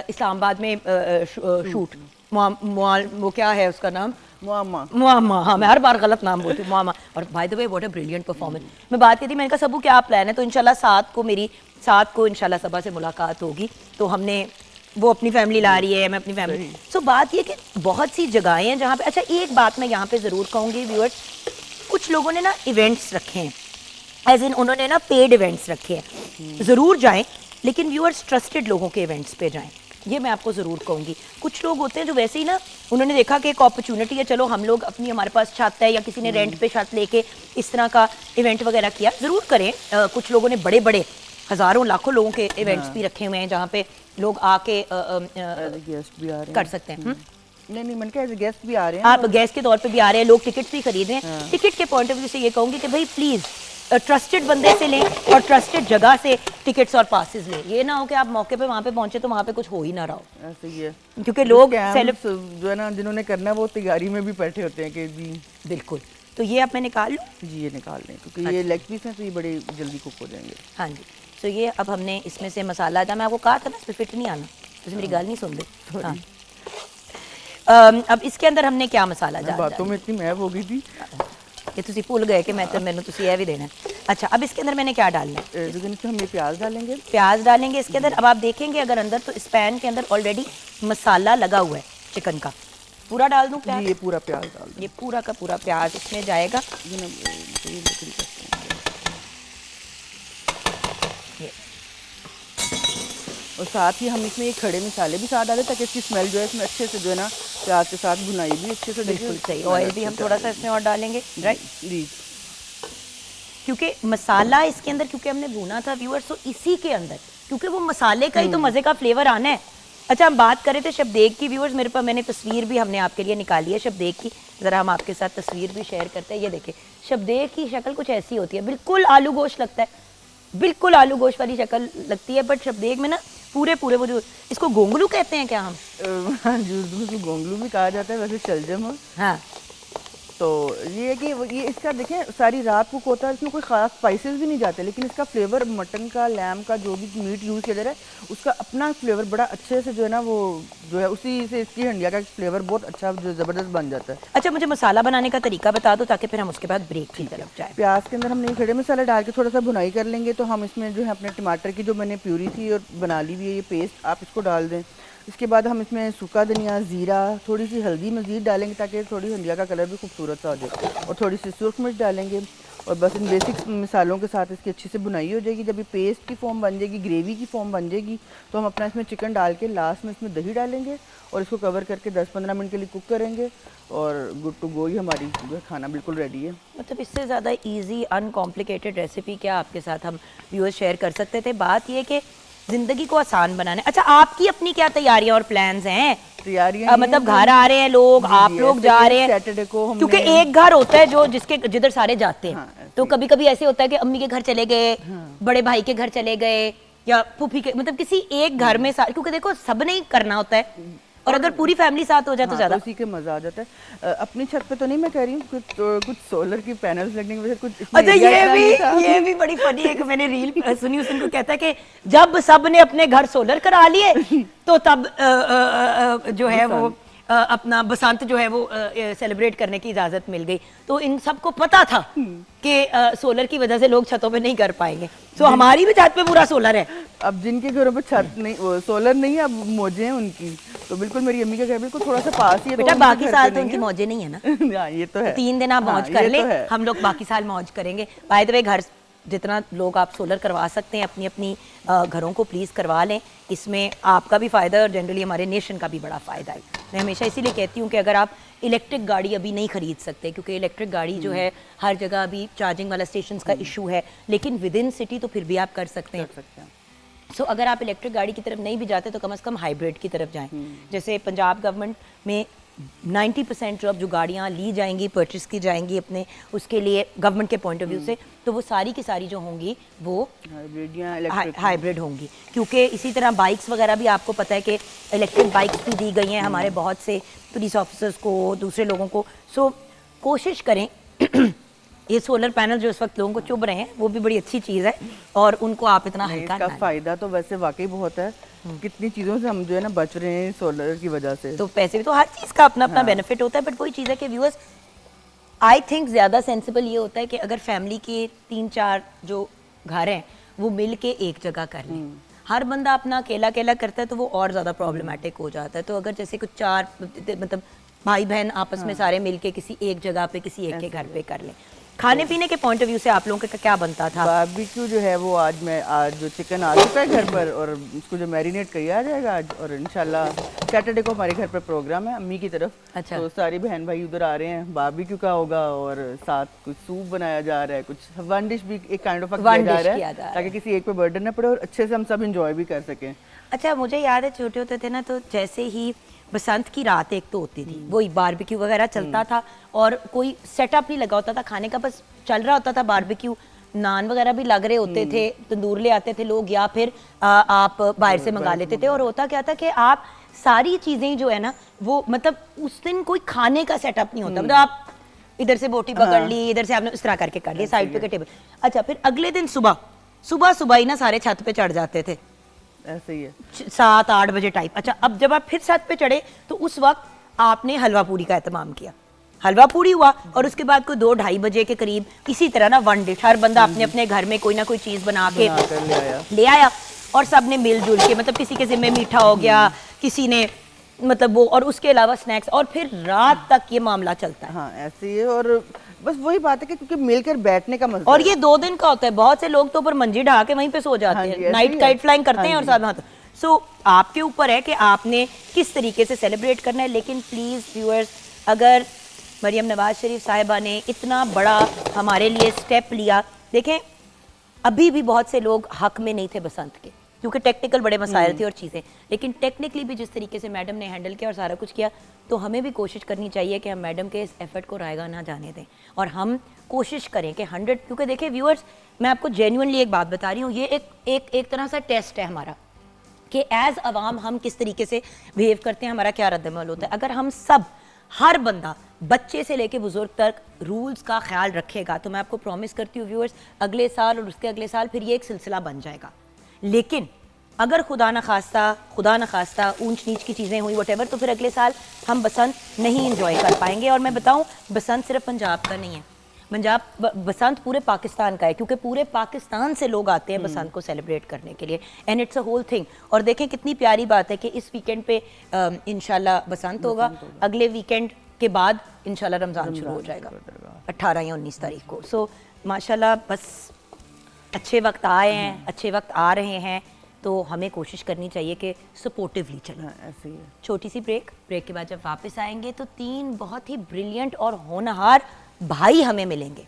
इस्लामाबाद में शूट, वो क्या है उसका नाम, मुआम्मा, हाँ मैं हर बार गलत नाम बोलती हूँ, मुआम्मा। और bye the way what a brilliant performance. मैं बात कहती, मैंने कहा सबू क्या प्लान है, तो इंशाल्लाह 7 को इंशाल्लाह सबा से मुलाकात होगी, तो हमने, वो अपनी फैमिली ला रही है, मैं अपनी फैमिली। सो बात ये कि बहुत सी जगहें हैं जहाँ पे, अच्छा एक बात मैं यहाँ पे ज़रूर कहूँगी व्यूअर्स, कुछ लोगों ने ना इवेंट्स रखे हैं, एज इन उन्होंने ना पेड इवेंट्स रखे हैं, ज़रूर जाएं, लेकिन व्यूअर्स ट्रस्टेड लोगों के इवेंट्स पे जाएं, ये मैं आपको ज़रूर कहूँगी। कुछ लोग होते हैं जो वैसे ही ना, उन्होंने देखा कि एक अपॉर्चुनिटी है, चलो हम लोग अपनी, हमारे पास छत है या किसी ने रेंट पे छत लेके इस तरह का इवेंट वगैरह किया, ज़रूर करें। कुछ लोगों ने बड़े बड़े हज़ारों लाखों लोगों के इवेंट्स भी रखे हुए हैं जहाँ पे लोग आके गेस्ट भी आ रहे हैं, कर सकते हैं। नहीं मैंने कहा गेस्ट भी आ रहे हैं, आप गेस्ट के तौर पे भी आ रहे हैं, लोग टिकट्स भी खरीद रहे हैं। टिकट के पॉइंट ऑफ व्यू से ये कहूँगी कि भाई प्लीज़ ट्रस्टेड बंदे से लें और ट्रस्टेड जगह से टिकट्स और पासेस लें, ये ना हो कि आप मौके पे वहाँ पे पहुँचे तो वहाँ पे कुछ हो ही ना रहा हो। ऐसे ही है, क्योंकि लोग जो है ना, जिन्होंने करना है वो तैयारी में भी बैठे होते हैं कि जी बिल्कुल, तो ये आप मैं निकाल लूँ जी, ये निकाल लें क्योंकि ये लेग पीस हैं तो ये बड़े जल्दी कुक हो जाएंगे। हाँ जी, तो ये अब हमने इसमें से मसाला, जहाँ मैं आपको कहा था ना इसमें फिट नहीं आना, तो मेरी गाल नहीं सुन रही। हाँ, अब इसके अंदर हमने क्या मसाला डाला, बातों में इतनी महब हो गई थी कि तुसी भूल गए कि मैं तो मैंने तुसी ये भी देना है। अच्छा, अब इसके अंदर मैंने क्या डालना है, हम ये प्याज डालेंगे, प्याज डालेंगे इसके अंदर। अब आप देखेंगे अगर अंदर, तो इस पैन के अंदर ऑलरेडी मसाला लगा हुआ है चिकन का, पूरा डाल दूं प्याज, ये पूरा प्याज डाल दूं, ये पूरा का पूरा प्याज इसमें जाएगा। और साथ ही हम इसमें ये खड़े मसाले भी साथ डालें ताकि इसकी स्मेल जो है इसमें अच्छे से जो है ना, प्याज के साथ भुनाई भी अच्छे से। बिल्कुल सही, ऑयल भी हम थोड़ा सा इसमें और डालेंगे, राइट जी, क्योंकि मसाला इसके अंदर, क्योंकि हमने भुना था व्यूअर्स, तो इसी के अंदर, क्योंकि वो मसाले का ही तो मज़े का फ्लेवर आना है। अच्छा, हम बात करें थे शबदेग की व्यूअर्स, मेरे पास मैंने तस्वीर भी हमने आपके लिए निकाली है शबदेग की, ज़रा हम आपके साथ तस्वीर भी शेयर करते हैं। ये देखिए, शबदेग की शक्ल कुछ ऐसी होती है, बिल्कुल आलू गोश्त लगता है, बिल्कुल आलू गोश्त वाली शक्ल लगती है, बट शबदेग में ना पूरे वो जो, इसको गोंगलू कहते हैं क्या हम? हाँ जी, उर्दू में गोंगलू भी कहा जाता है, वैसे शलजम। हाँ, तो ये है कि ये इसका देखें सारी रात कुक होता है, इसमें कोई ख़ास स्पाइसेस भी नहीं जाते, लेकिन इसका फ्लेवर मटन का, लैम का, जो भी मीट यूज़ किया जा रहा है उसका अपना फ्लेवर बड़ा अच्छे से जो है ना, वो जो है उसी से इसकी हंडिया का फ्लेवर बहुत अच्छा जो ज़बरदस्त बन जाता है। अच्छा, मुझे मसाला बनाने का तरीका बता दो ताकि फिर हम उसके बाद ब्रेक की तरफ जाए। प्याज के अंदर हमने खड़े मसाला डाल के थोड़ा सा भुनाई कर लेंगे, तो हम इसमें जो है अपने टमाटर की जो मैंने प्यूरी थी और बना ली हुई है ये पेस्ट, आप इसको डाल दें। इसके बाद हम इसमें सूखा धनिया, ज़ीरा, थोड़ी सी हल्दी मज़ीद डालेंगे ताकि थोड़ी हंडिया का कलर भी खूबसूरत सा हो जाए, और थोड़ी सी सुर्ख मिर्च डालेंगे, और बस इन बेसिक मसालों के साथ इसकी अच्छी से बुनाई हो जाएगी। जब ये पेस्ट की फॉर्म बन जाएगी, ग्रेवी की फॉर्म बन जाएगी, तो हम अपना इसमें चिकन डाल के लास्ट में इसमें दही डालेंगे और इसको कवर करके 10-15 मिनट के लिए कुक करेंगे, और गुड टू गो ही हमारी जो है खाना बिल्कुल रेडी है। मतलब इससे ज़्यादा ईजी अनकॉम्प्लिकेटेड रेसिपी क्या आपके साथ हम व्यूअर्स शेयर कर सकते थे। बात ये कि ज़िंदगी को आसान बनाने। अच्छा, आपकी अपनी क्या तैयारियां और प्लान्स हैं? तैयारियां मतलब घर आ रहे हैं लोग, आप लोग जा रहे हैं सैटरडे को, क्योंकि एक घर होता है जो जिधर सारे जाते हैं। हाँ, तो कभी कभी ऐसे होता है कि अम्मी के घर चले गए, हाँ, बड़े भाई के घर चले गए, या फूफी के, मतलब किसी एक घर में सारे, क्योंकि देखो सब नहीं करना होता है, और अगर पूरी फैमिली साथ हो जाए तो ज्यादा उसी के मजा आ जाता है। अपनी छत पे तो नहीं मैं कह रही हूँ, कुछ सोलर की पैनल्स लगने की वजह से कुछ। अच्छा, ये भी बड़ी फनी है कि मैंने रील सुनी, उसको कहता है कि जब सब ने अपने घर सोलर करा लिए तो तब जो है वो अपना बसंत जो है वो सेलिब्रेट करने की इजाज़त मिल गई। तो इन सबको पता था कि सोलर की वजह से लोग छतों पे नहीं कर पाएंगे। सो हमारी भी छत पे पूरा सोलर है। अब जिनके घरों पे छत नहीं, वो सोलर नहीं है, अब मौजें हैं उनकी। तो बिल्कुल मेरी अम्मी का घर बिल्कुल थोड़ा सा पास ही है। बेटा तो बाकी घर साल पे तो नहीं उनकी है। मौजें नहीं है ना। हाँ, ये तो है। 3 दिन आप मौज कर ये ले, तो है। हम लोग बाकी साल मौज करेंगे। बाय द वे, घर जितना लोग आप सोलर करवा सकते हैं अपनी अपनी घरों को प्लीज़ करवा लें। इसमें आपका भी फ़ायदा है और जनरली हमारे नेशन का भी बड़ा फ़ायदा है। मैं हमेशा इसीलिए कहती हूँ कि अगर आप इलेक्ट्रिक गाड़ी अभी नहीं खरीद सकते, क्योंकि इलेक्ट्रिक गाड़ी जो है हर जगह अभी चार्जिंग वाला स्टेशन का इशू है, लेकिन विद इन सिटी तो फिर भी आप कर सकते हैं। सो अगर आप इलेक्ट्रिक गाड़ी की तरफ नहीं भी जाते तो कम से कम हाइब्रिड की तरफ जाएं। जैसे पंजाब गवर्नमेंट में 90% जो गाड़ियाँ ली जाएंगी, परचेस की जाएंगी अपने उसके लिए गवर्नमेंट के पॉइंट ऑफ व्यू से, तो वो सारी की सारी जो होंगी वो हाइब्रिड या इलेक्ट्रिक हाइब्रिड होंगी। क्योंकि इसी तरह बाइक्स वगैरह भी आपको पता है कि इलेक्ट्रिक बाइक्स भी दी गई हैं हमारे बहुत से पुलिस ऑफिसर्स को, दूसरे लोगों को। सो कोशिश करें ये सोलर पैनल जो इस वक्त लोगों को चुभ रहे हैं वो भी बड़ी अच्छी चीज़ है और उनको आप इतना हल्का इसका ना लें। फायदा तो वैसे वाकई बहुत है। कितनी चीज़ों से हम जो है ना बच रहे हैं सोलर की वजह से। तो पैसे भी तो हर चीज़ का अपना अपना बेनिफिट होता है, बट वही चीज़ है कि व्यूअर्स आई थिंक ज़्यादा सेंसिबल ये होता है कि अगर फैमिली के 3-4 जो घर हैं वो मिल के एक जगह कर लें। हर बंदा अपना अकेला अकेला करता है तो वो और ज़्यादा प्रॉब्लमेटिक हो जाता है। तो अगर जैसे कुछ 4 मतलब भाई बहन आपस में सारे मिल के किसी एक जगह पे किसी एक के घर पे कर लें। खाने पीने के पॉइंट ऑफ व्यू से आप लोगों का क्या बनता था? बारबेक्यू जो है वो आज जो चिकन आ चुका है घर पर और उसको जो मैरिनेट किया जाएगा आज, और इंशाल्लाह सैटरडे को हमारे घर पर प्रोग्राम है अम्मी की तरफ। अच्छा। तो सारे बहन भाई उधर आ रहे हैं, बारबेक्यू का होगा और साथ कुछ सूप बनाया जा रहा है, कुछ वन डिश भी एक काइंड ऑफ किया जा रहा है ताकि किसी एक पे बर्डन ना पड़े और अच्छे से हम सब इंजॉय भी कर सकें। अच्छा, मुझे याद है छोटे होते थे ना तो जैसे ही बसंत की रात एक तो होती थी, वही बारबेक्यू वगैरह चलता था और कोई सेटअप नहीं लगा होता था खाने का, बस चल रहा होता था बारबेक्यू। नान वगैरह भी लग रहे होते थे, तंदूर ले आते थे लोग या फिर आप बाहर से मंगा लेते थे। और होता क्या था कि आप सारी चीज़ें जो है ना वो मतलब उस दिन कोई खाने का सेटअप नहीं होता, मतलब आप इधर से बोटी पकड़ ली, इधर से आपने इस तरह करके कर लिया साइड पे के टेबल। अच्छा, फिर अगले दिन सुबह ही ना सारे छत पे चढ़ जाते थे, ऐसे ही है 7-8 बजे टाइप। अच्छा, अब जब आप फिर छत पे चढ़े तो उस वक्त आपने हलवा पूरी का एहतमाम किया, हलवा पूरी हुआ और उसके बाद कोई 2-2:30 बजे के करीब इसी तरह ना वन डिश हर बंदा अपने अपने घर में कोई ना कोई चीज़ बना के ले आया और सब ने मिलजुल के, मतलब किसी के जिम्मे मीठा हो गया, किसी ने मतलब वो, और उसके अलावा स्नैक्स, और फिर रात तक ये मामला चलता है। हाँ ऐसे ही है। और बस वही बात है कि क्योंकि मिलकर बैठने का मजा और ये 2 दिन का होता है। बहुत से लोग तो ऊपर मंजी ढा के वहीं पे सो जाते हैं, नाइट काइट फ्लाइंग करते हैं और साथ में। सो आपके ऊपर है कि आपने किस तरीके से सेलिब्रेट करना है। लेकिन प्लीज़ व्यूअर्स, अगर मरियम नवाज शरीफ साहिबा ने इतना बड़ा हमारे लिए स्टेप लिया, देखें अभी भी बहुत से लोग हक में नहीं थे बसंत के, क्योंकि टेक्निकल बड़े मसाइल थे और चीज़ें, लेकिन टेक्निकली भी जिस तरीके से मैडम ने हैंडल किया और सारा कुछ किया, तो हमें भी कोशिश करनी चाहिए कि हम मैडम के इस एफर्ट को रायगा ना जाने दें और हम कोशिश करें कि 100, क्योंकि देखिए व्यूअर्स, मैं आपको जेन्युइनली एक बात बता रही हूँ, ये एक तरह से टेस्ट है हमारा कि एज अवाम हम किस तरीके से बिहेव करते हैं, हमारा क्या रद्दमल होता है। अगर हम सब, हर बंदा बच्चे से लेके बुजुर्ग तक रूल्स का ख्याल रखेगा तो मैं आपको प्रॉमिस करती हूँ व्यूअर्स, अगले साल और उसके अगले साल फिर ये एक सिलसिला बन जाएगा। लेकिन अगर खुदा न खास्ता ऊंच नीच की चीज़ें हुई वटेवर, तो फिर अगले साल हम बसंत नहीं इंजॉय कर पाएंगे। और मैं बताऊं, बसंत सिर्फ पंजाब का नहीं है, बसंत पूरे पाकिस्तान का है, क्योंकि पूरे पाकिस्तान से लोग आते हैं बसंत को सेलिब्रेट करने के लिए, and it's a whole thing. और देखें कितनी प्यारी बात है कि इस वीकेंड पे इंशाल्लाह बसंत होगा, अगले वीकेंड के बाद इंशाल्लाह रमज़ान शुरू हो जाएगा 18 या 19 तारीख को। सो माशाल्लाह, बस अच्छे वक्त आए हैं, अच्छे वक्त आ रहे हैं, तो हमें कोशिश करनी चाहिए कि सपोर्टिवली चलें। ऐसे ही है। छोटी सी ब्रेक के बाद जब वापस आएंगे तो 3 बहुत ही ब्रिलियंट और होनहार भाई हमें मिलेंगे।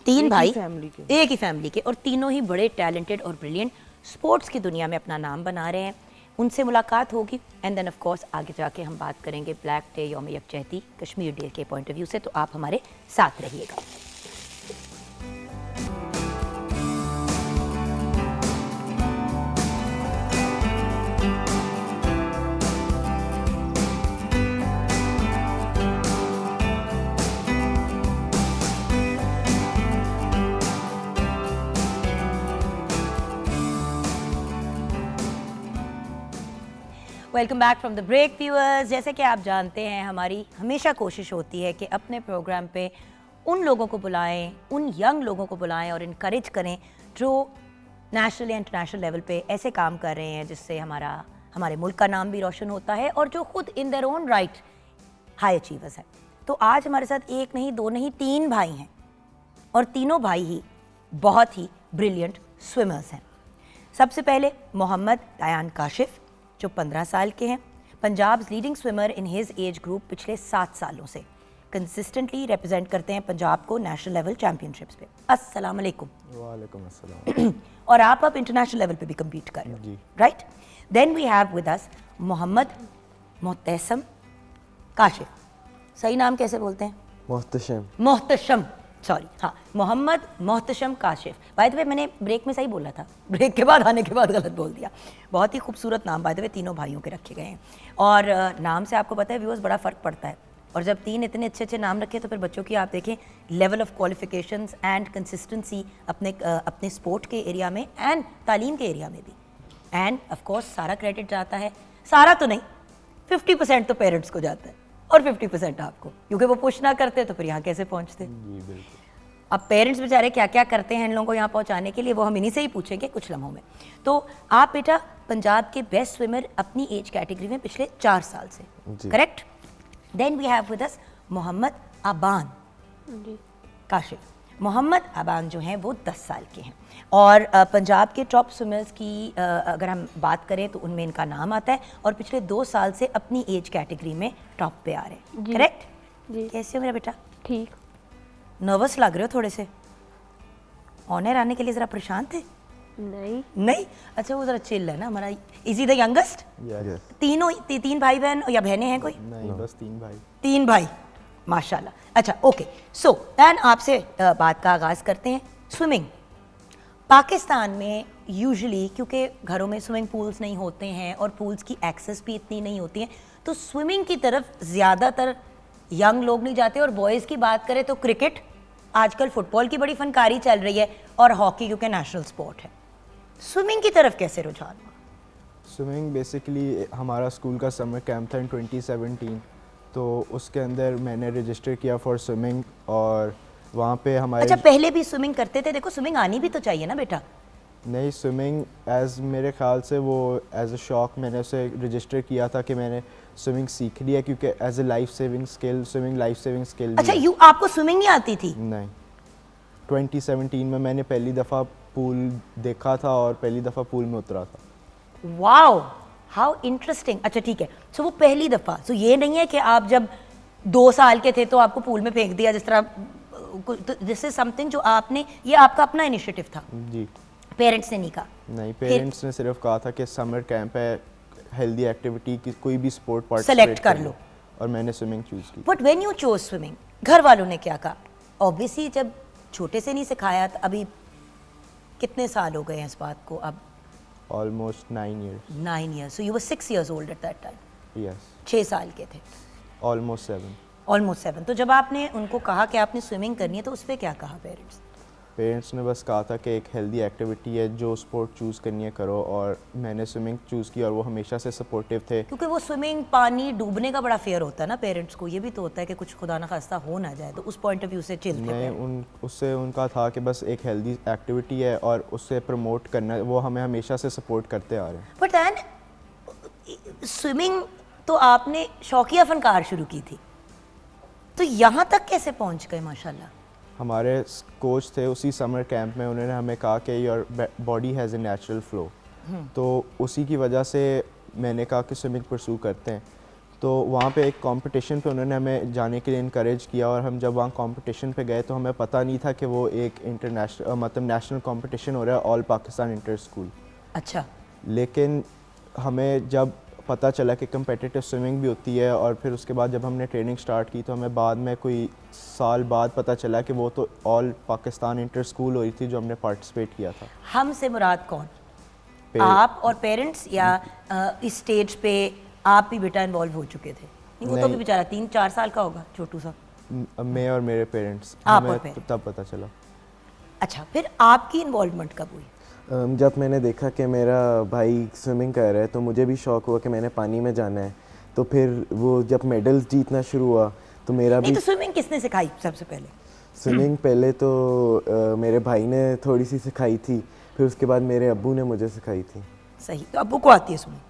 3 भाई एक ही फैमिली के, और तीनों ही बड़े टैलेंटेड और ब्रिलियंट, स्पोर्ट्स की दुनिया में अपना नाम बना रहे हैं। उनसे मुलाकात होगी एंड देन ऑफ कोर्स आगे जाके हम बात करेंगे ब्लैक डे, यौम यकजहती, कश्मीर डे के पॉइंट ऑफ व्यू से। तो आप हमारे साथ रहिएगा। Welcome back from the break viewers. जैसे कि आप जानते हैं, हमारी हमेशा कोशिश होती है कि अपने प्रोग्राम पे उन लोगों को बुलाएं, उन यंग लोगों को बुलाएं और इनकरेज करें जो नेशनल या इंटरनेशनल लेवल पे ऐसे काम कर रहे हैं जिससे हमारे मुल्क का नाम भी रोशन होता है और जो खुद in their own right high achievers हैं। तो आज हमारे साथ एक नहीं, दो नहीं, 3 भाई हैं और तीनों भाई ही बहुत ही ब्रिलियंट स्विमर्स हैं। सबसे पहले मोहम्मद अयान काशिफ जो 15 साल के हैं, Punjab leading swimmer in his age group पिछले 7 सालों से कंसिस्टेंटली रिप्रेजेंट करते हैं पंजाब को नेशनल लेवल चैंपियनशिप्स पे। अस्सलाम वालेकुम। वालेकुम अस्सलाम। और आप अब इंटरनेशनल लेवल पे भी कम्पीट कर रहे हो, जी। Right? Then we have with us Mohammad Mohtasham Kashif. सही नाम कैसे बोलते हैं? मोहतशम, सॉरी, हाँ, Mohammad Mohtasham Kashif. By the way मैंने ब्रेक में सही बोला था, ब्रेक के बाद आने के बाद गलत बोल दिया। बहुत ही खूबसूरत नाम बाय द वे तीनों भाइयों के रखे गए हैं और नाम से आपको पता है व्यूअर्स बड़ा फ़र्क पड़ता है। और जब 3 इतने अच्छे अच्छे नाम रखे तो फिर बच्चों की आप देखें level of qualifications and consistency अपने स्पोर्ट के एरिया में एंड तालीम के एरिया में भी। एंड ऑफ कोर्स सारा क्रेडिट जाता है, सारा तो नहीं, 50% तो पेरेंट्स को जाता है और 50% आपको, क्योंकि वो पुश ना करते तो फिर यहाँ कैसे पहुँचते। जी बिल्कुल। अब पेरेंट्स बेचारे क्या क्या करते हैं इन लोगों को यहाँ पहुँचाने के लिए, वो हम इन्हीं से ही पूछेंगे कुछ लम्हों में। तो आप बेटा पंजाब के बेस्ट स्विमर अपनी एज कैटेगरी में पिछले 4 साल से, correct? Then we have with us Mohammad Aban Kashif. Mohammad Aban जो हैं वो 10 साल के हैं और पंजाब के टॉप स्विमर्स की अगर हम बात करें तो उनमें इनका नाम आता है और पिछले 2 साल से अपनी एज कैटेगरी में टॉप पे आ रहे हैं, करेक्ट? जी। कैसे हो मेरा बेटा? ठीक। नर्वस लग रहे हो थोड़े से, ऑनर आने के लिए ज़रा परेशान थे? नहीं, अच्छा वो ज़रा चिल है ना हमारा। Is he the youngest? Yes. तीनों 3 भाई बहन या बहनें हैं कोई? नहीं, बस 3 भाई। 3 भाई, माशाल्लाह। अच्छा, ओके, सो दैन आपसे बात का आगाज़ करते हैं। स्विमिंग पाकिस्तान में यूजुअली, क्योंकि घरों में स्विमिंग पूल्स नहीं होते हैं और पूल्स की एक्सेस भी इतनी नहीं होती है, तो स्विमिंग की तरफ ज़्यादातर यंग लोग नहीं जाते। और बॉयज़ की बात करें तो क्रिकेट, आजकल फुटबॉल की बड़ी फनकारी चल रही है और हॉकी क्योंकि नेशनल स्पोर्ट है। स्विमिंग की तरफ कैसे रुझान हुआ? स्विमिंग बेसिकली हमारा स्कूल का समर कैंप था इन 2017, तो उसके अंदर मैंने रजिस्टर किया फॉर स्विमिंग और वहाँ पे हमारे। अच्छा, पहले भी स्विमिंग करते थे? देखो स्विमिंग आनी भी तो चाहिए ना बेटा। नहीं, स्विमिंग एज मेरे ख्याल से वो एज अ शौक मैंने उसे रजिस्टर किया था कि मैंने स्विमिंग सीख लिया, क्योंकि as a life saving skill, swimming life saving skill. अच्छा, आपको स्विमिंग नहीं आती थी? नहीं, 2017 में मैंने पहली दफ़ा पूल देखा था और पहली दफ़ा पूल में उतरा था। Wow, how interesting. अच्छा ठीक है, सो वो पहली दफ़ा, सो ये नहीं है कि आप जब 2 साल के थे तो आपको पूल में फेंक दिया जिस तरह, दिस इज समथिंग जो आपने, ये आपका अपना इनिशिएटिव था? जी। पेरेंट्स ने नहीं कहा? नहीं, पेरेंट्स ने सिर्फ कहा था कि समर कैंप है, हेल्दी एक्टिविटी की कोई भी स्पोर्ट सेलेक्ट कर लो, और मैंने स्विमिंग चूज़ की। But when you chose swimming, घर वालों ने क्या कहा? ऑब्वियसली जब छोटे से नहीं सिखाया था, अभी कितने साल हो गए हैं इस बात को? अब almost 9 years। 9 years, so you were 6 years old at that time? Yes. 6 साल के थे। ऑलमोस्ट 7। ऑलमोस्ट 7। तो जब आपने उनको कहा कि आपने स्विमिंग करनी है तो उस पर क्या कहा पेरेंट्स? पेरेंट्स ने बस कहा था कि एक हेल्दी एक्टिविटी है, जो स्पोर्ट चूज़ करनी है करो, और मैंने स्विमिंग चूज़ की और वो हमेशा से सपोर्टिव थे। क्योंकि वो स्विमिंग, पानी डूबने का बड़ा फेयर होता है ना पेरेंट्स को, ये भी तो होता है कि कुछ खुदा ना खास्ता हो ना जाए, तो उस पॉइंट ऑफ व्यू से चिल थे नहीं, उससे उनका था कि बस एक हेल्दी एक्टिविटी है और उससे प्रमोट करना, वो हमें हमेशा से सपोर्ट करते आ रहे हैं। बट दैन स्विमिंग तो आपने शौकिया फनकार शुरू की थी, तो यहाँ तक कैसे पहुँच गए? माशाल्लाह। हमारे कोच थे उसी समर कैंप में, उन्होंने हमें कहा कि your body has a natural flow, तो उसी की वजह से मैंने कहा कि स्विमिंग परसू करते हैं। तो वहाँ पे एक कंपटीशन पे उन्होंने हमें जाने के लिए इनकरेज किया और हम जब वहाँ कंपटीशन पे गए तो हमें पता नहीं था कि वो एक इंटरनेशनल मतलब नेशनल कंपटीशन हो रहा है, ऑल पाकिस्तान इंटर स्कूल। अच्छा। लेकिन हमें जब पता चला कि कम्पिटिटिव स्विमिंग भी होती है और फिर उसके बाद जब हमने ट्रेनिंग स्टार्ट की तो हमें बाद में कोई साल बाद पता चला कि वो तो ऑल पाकिस्तान इंटर स्कूल हो रही थी जो हमने पार्टिसिपेट किया था। हम से मुराद कौन? आप और पेरेंट्स, या इस स्टेज पे आप भी बेटा इन्वॉल्व हो चुके थे? नहीं, वो तो भी बेचारा 3-4 साल का होगा, छोटू सा। मैं और मेरे पेरेंट्स, आप हमें और parents। तब पता चला। अच्छा, फिर आपकी इन्वॉल्वमेंट कब हुई? जब मैंने देखा कि मेरा भाई स्विमिंग कर रहा है तो मुझे भी शौक हुआ कि मैंने पानी में जाना है। तो फिर वो जब मेडल्स जीतना शुरू हुआ तो मेरा नहीं भी तो स्विमिंग किसने सिखाई सबसे पहले? स्विमिंग पहले तो मेरे भाई ने थोड़ी सी सिखाई थी, फिर उसके बाद मेरे अब्बू ने मुझे सिखाई थी। सही, तो अब्बू को आती है स्विमिंग?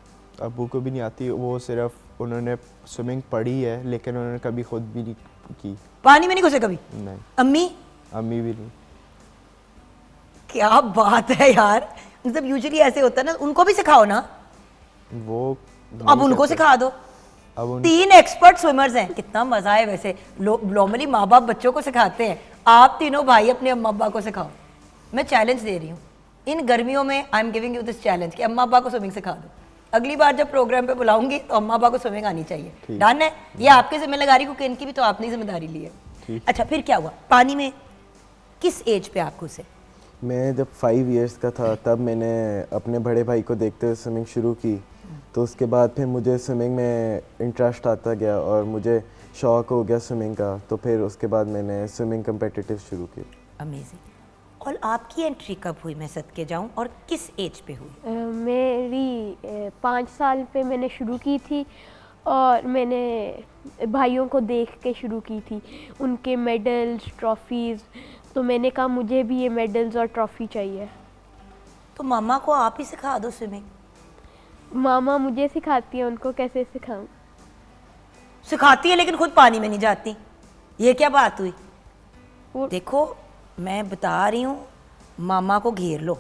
अब्बू को भी नहीं आती, वो सिर्फ उन्होंने स्विमिंग पढ़ी है लेकिन उन्होंने कभी खुद भी नहीं की। पानी में नहीं घुसे कभी? नहीं, अम्मी? अम्मी भी नहीं। क्या बात है यार, मतलब यूजुअली ऐसे होता है ना, उनको भी सिखाओ ना। वो तो अब उनको सिखा दो। अब उन 3 एक्सपर्ट स्विमर्स हैं, कितना मजा है वैसे। नॉर्मली माँ बाप बच्चों को सिखाते हैं, आप तीनों भाई अपने अम्मा अब्बा को सिखाओ। मैं चैलेंज दे रही हूँ इन गर्मियों में, I am giving you this challenge कि अम्मा अब्बा को स्विमिंग सिखा दो। अगली बार जब प्रोग्राम पे बुलाऊंगी तो अम्मा अब्बा को स्विमिंग आनी चाहिए। डन है? ये आपकी जिम्मेदारी, को इनकी भी तो आपने जिम्मेदारी ली है। अच्छा, फिर क्या हुआ पानी में? किस एज पे आप घुसे? मैं जब 5 इयर्स का था तब मैंने अपने बड़े भाई को देखते हुए स्विमिंग शुरू की। तो उसके बाद फिर मुझे स्विमिंग में इंटरेस्ट आता गया और मुझे शौक हो गया स्विमिंग का। तो फिर उसके बाद मैंने स्विमिंग कम्पिटिटिव शुरू की। अमेजिंग। और आपकी एंट्री कब हुई, मैं सदके जाऊं, और किस एज पे हुई? मेरी 5 साल पे मैंने शुरू की थी और मैंने भाइयों को देख के शुरू की थी, उनके मेडल्स, ट्रॉफीज़। तो मैंने कहा मुझे भी ये मेडल्स और ट्रॉफ़ी चाहिए। तो मामा को आप ही सिखा दो स्विमिंग। मामा मुझे सिखाती है, उनको कैसे सिखाऊं? सिखाती है लेकिन खुद पानी में नहीं जाती, ये क्या बात हुई? वो देखो मैं बता रही हूँ, मामा को घेर लो,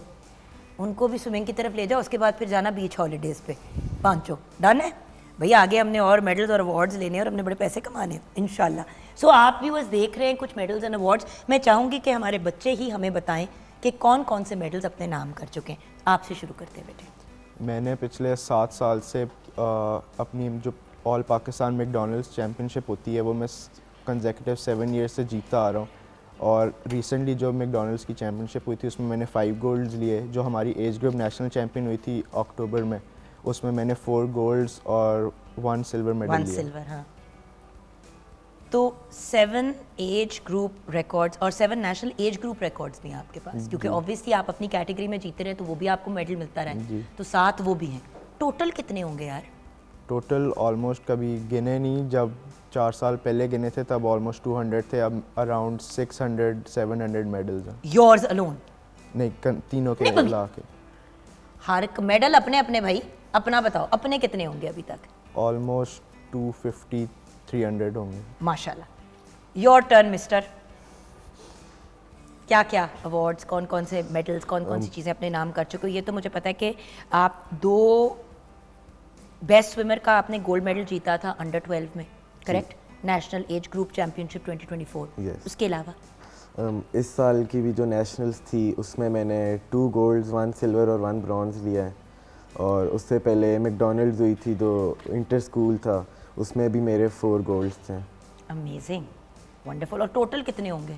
उनको भी स्विमिंग की तरफ ले जाओ, उसके बाद फिर जाना बीच हॉलीडेज पे पांचों। डन है भैया? आगे हमने और मेडल्स और अवार्ड्स लेने हैं और हमने बड़े पैसे कमाने हैं इंशाल्लाह। सो आप भी बस देख रहे हैं कुछ मेडल्स एंड अवार्ड्स। मैं चाहूँगी कि हमारे बच्चे ही हमें बताएं कि कौन कौन से मेडल्स अपने नाम कर चुके हैं। आपसे शुरू करते हैं बेटे। मैंने पिछले 7 साल से अपनी जो ऑल पाकिस्तान मैकडॉनल्ड्स चैम्पियनशिप होती है वो मैं कंसेक्यूटिव 7 ईयर्स से जीतता आ रहा हूँ। और रिसेंटली जो मैकडॉनल्ड्स की चैम्पियनशिप हुई थी उसमें मैंने 5 गोल्ड्स लिए। जो हमारी एज ग्रुप नेशनल चैम्पियन हुई थी अक्टूबर में, उसमें मैंने 4 गोल्ड्स और 1 सिल्वर मेडल 1 लिया। सिल्वर, हाँ। तो 7 एज ग्रुप रिकॉर्ड्स और 7 नेशनल एज ग्रुप रिकॉर्ड्स भी हैं आपके पास, क्योंकि ऑब्वियसली आप अपनी कैटेगरी में जीते रहे तो वो भी आपको मेडल मिलता रहा, तो 7 वो भी हैं। टोटल कितने होंगे यार? टोटल ऑलमोस्ट कभी गिने नहीं, जब 4 साल पहले गिने थे तब ऑलमोस्ट 200 थे, अब अराउंड 600-700 मेडल्स हैं। Yours alone? नहीं, तीनों के नहीं, मिला के हर एक मेडल अपने अपने। भाई अपना बताओ, अपने कितने होंगे अभी तक? ऑलमोस्ट 250-300 होंगे। माशाल्लाह। Your turn mister. क्या क्या अवार्ड्स, कौन कौन से मेडल्स, कौन कौन सी चीज़ें अपने नाम कर चुके हो? ये तो मुझे पता है कि आप 2 बेस्ट स्विमर का आपने गोल्ड मेडल जीता था अंडर 12 में, correct? National age group championship 2024। Yes. उसके अलावा इस साल की भी जो नेशनल्स थी उसमें मैंने 2 गोल्ड्स, 1 सिल्वर और 1 ब्रॉन्ज लिया है। और उससे पहले मैकडॉनल्ड्स हुई थी जो इंटर स्कूल था, उसमें भी मेरे 4 गोल्ड्स थे। Amazing, wonderful. और टोटल कितने होंगे?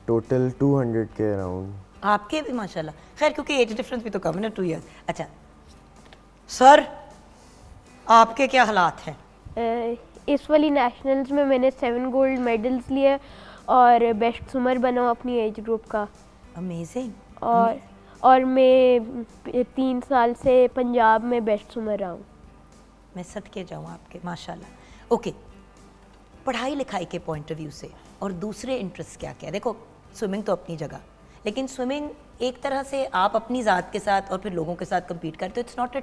टोटल 200 के अराउंड। आपके भी माशाल्लाह। खैर क्योंकि एज डिफरेंस भी तो कम है ना, 2 इयर्स। अच्छा सर, आपके क्या हालात हैं? इस वाली नेशनल्स में मैंने 7 गोल्ड मेडल्स लिए और बेस्ट स्विमर बना हूँ अपनी एज ग्रुप का। अमेजिंग। और मैं 3 साल से पंजाब में बेस्ट स्विमर रहा हूँ। मैं सदके जाऊँ आपके, माशाल्लाह। ओके, पढ़ाई लिखाई के पॉइंट ऑफ व्यू से और दूसरे इंटरेस्ट क्या क्या? देखो स्विमिंग तो अपनी जगह, लेकिन स्विमिंग एक तरह से आप अपनी ज़ात के साथ और फिर लोगों के साथ compete करते हो। It's not a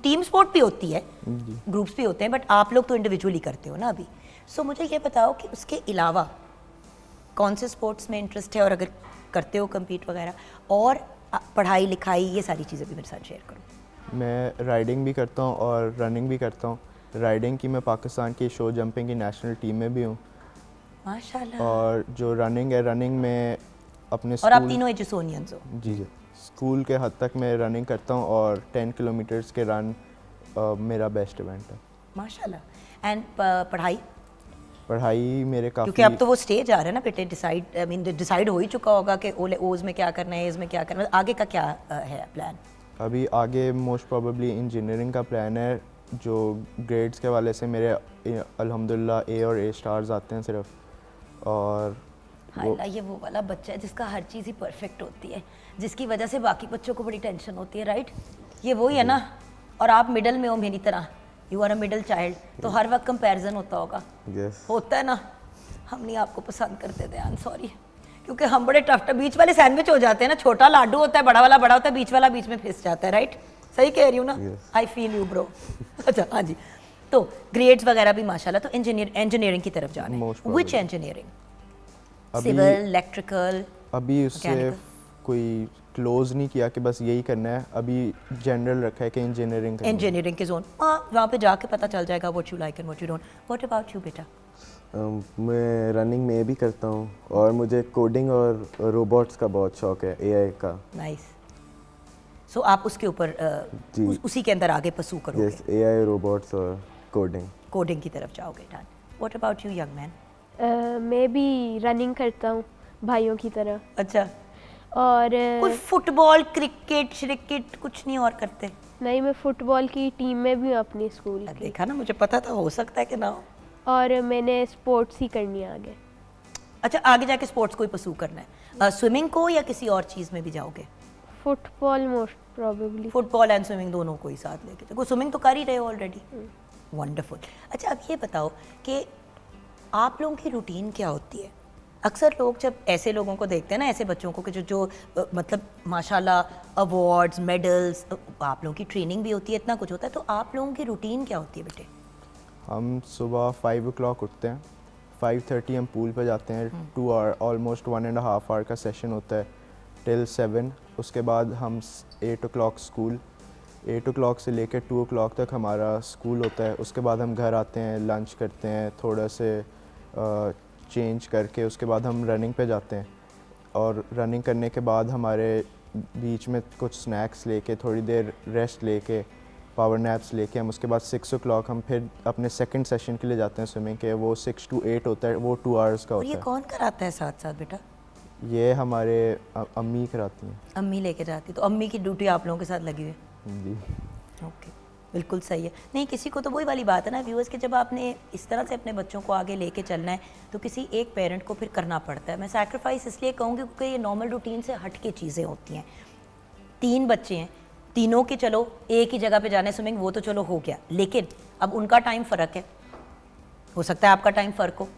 team sport भी होती है, ग्रुप्स भी होते हैं, बट आप लोग तो इंडिविजुअली करते हो ना अभी। सो मुझे ये बताओ कि उसके अलावा कौन से स्पोर्ट्स में इंटरेस्ट है, और अगर करते हो compete वगैरह, और पढ़ाई लिखाई ये सारी चीज़ें भी मेरे साथ शेयर करो। मैं राइडिंग भी करता हूँ और रनिंग भी करता हूँ। राइडिंग की मैं पाकिस्तान की शो जंपिंग की नेशनल टीम में भी हूँ। माशाल्लाह। और जो रनिंग है, रनिंग में अपने और आप स्कूल, तीनों एजुसोनियंस हो? जी, स्कूल के हद तक मैं रनिंग करता हूँ और 10 किलोमीटर्स के रन मेरा बेस्ट इवेंट है। माशाल्लाह। एंड पढ़ाई? पढ़ाई मेरे काफ़ी, क्योंकि अब तो वो स्टेज आ रहा है ना बेटे, डिसाइड हो ही चुका होगा कि ओज में क्या करना है, एज में क्या करना है, आगे का क्या है प्लान? अभी आगे मोस्ट प्रोबेबली इंजीनियरिंग का प्लान है। जो ग्रेड्स के वाले से मेरे अल्हम्दुलिल्लाह A और A स्टार्स आते हैं सिर्फ, और हाय ये वो वाला बच्चा है जिसका हर चीज़ ही परफेक्ट होती है, जिसकी वजह से बाकी बच्चों को बड़ी टेंशन होती है, राइट? ये वही है ना। और आप मिडल में हो मेरी तरह, you are a middle child, तो हर वक्त कंपैरिजन होता होगा। होता है ना। हम नहीं आपको पसंद करते थे, आई एम सॉरी, क्योंकि हम बड़े टफ बीच वाले सैंडविच हो जाते हैं ना। छोटा लाडू होता है, बड़ा वाला बड़ा होता है, बीच वाला बीच में फिस जाता है, राइट? सही कह रही हूँ ना? I feel you bro. अच्छा हाँ जी। तो ग्रेड्स वगैरह भी माशाल्लाह, तो इंजीनियरिंग की तरफ जाना है। Which engineering? Civil, electrical? अभी उससे कोई क्लोज नहीं किया कि बस यही करना है, अभी जनरल रखा है कि इंजीनियरिंग करना है। इंजीनियरिंग के जोन, वहाँ पे जाके पता चल जाएगा what you like and what you don't. What about you बेटा? मैं रनिंग में भी करता हूँ और मुझे कोडिंग और रोबोट्स का बहुत शौक है, एआई का। नाइस। सो आप उसके ऊपर उसी के अंदर आगे परस्यू करोगे? यस, एआई, रोबोट्स और कोडिंग की तरफ जाओगे। Done. What about you young man? मैं भी रनिंग करता हूँ भाइयों की तरह। अच्छा। और कोई फुटबॉल, क्रिकेट श्रिकेट कुछ नहीं और करते? नहीं, मैं फुटबॉल की टीम में भी हूँ अपनी स्कूल की। देखा ना, मुझे पता था, हो सकता है कि ना हो। और मैंने स्पोर्ट्स ही करनी है आगे। अच्छा, आगे जाके स्पोर्ट्स को ही परस्यू करना है। स्विमिंग को या किसी और चीज़ में भी जाओगे? Football most probably. Football and swimming दोनों को ही साथ लेके, देखो स्विमिंग तो कर ही रहे हो ऑलरेडी। वंडरफुल। अच्छा, अब ये बताओ कि आप लोगों की रूटीन क्या होती है? अक्सर लोग जब ऐसे लोगों को देखते हैं ना, ऐसे बच्चों को कि जो मतलब माशाल्लाह अवार्ड्स, मेडल्स, आप लोगों की ट्रेनिंग भी होती है, इतना कुछ होता है, तो आप लोगों की रूटीन क्या होती है बेटे? हम सुबह 5 o'clock उठते हैं, 5:30 हम पूल पे जाते हैं, 2 hour ऑलमोस्ट 1.5 hour का सेशन होता है टिल 7। उसके बाद हम 8 o'clock स्कूल, 8 o'clock से लेकर 2 o'clock तक हमारा स्कूल होता है। उसके बाद हम घर आते हैं, लंच करते हैं, थोड़ा से चेंज करके उसके बाद हम रनिंग पे जाते हैं। और रनिंग करने के बाद हमारे बीच में कुछ स्नैक्स लेके, थोड़ी देर रेस्ट लेके, पावर नैप्स लेके हम उसके बाद 6 o'clock हम फिर अपने सेकंड सेशन के लिए जाते हैं स्विमिंग के। वो 6 to 8 होता है, वो 2 hours का और होता ये है। कौन कराता है साथ साथ बेटा? ये हमारे अम्मी कराती हैं। अम्मी लेके जाती, तो अम्मी की ड्यूटी आप लोगों के साथ लगी हुई है। जी। ओके, बिल्कुल सही है। नहीं, किसी को तो वही वाली बात है ना व्यूअर्स, कि जब आपने इस तरह से अपने बच्चों को आगे लेके चलना है तो किसी एक पेरेंट को फिर करना पड़ता है। मैं सैक्रिफाइस इसलिए कहूँगी क्योंकि ये नॉर्मल रूटीन से हट के चीज़ें होती हैं। 3 बच्चे हैं, तीनों के चलो एक ही जगह पे जाने स्विमिंग, वो तो चलो हो गया, लेकिन अब उनका टाइम फ़र्क है, हो सकता है आपका टाइम फ़र्क हो,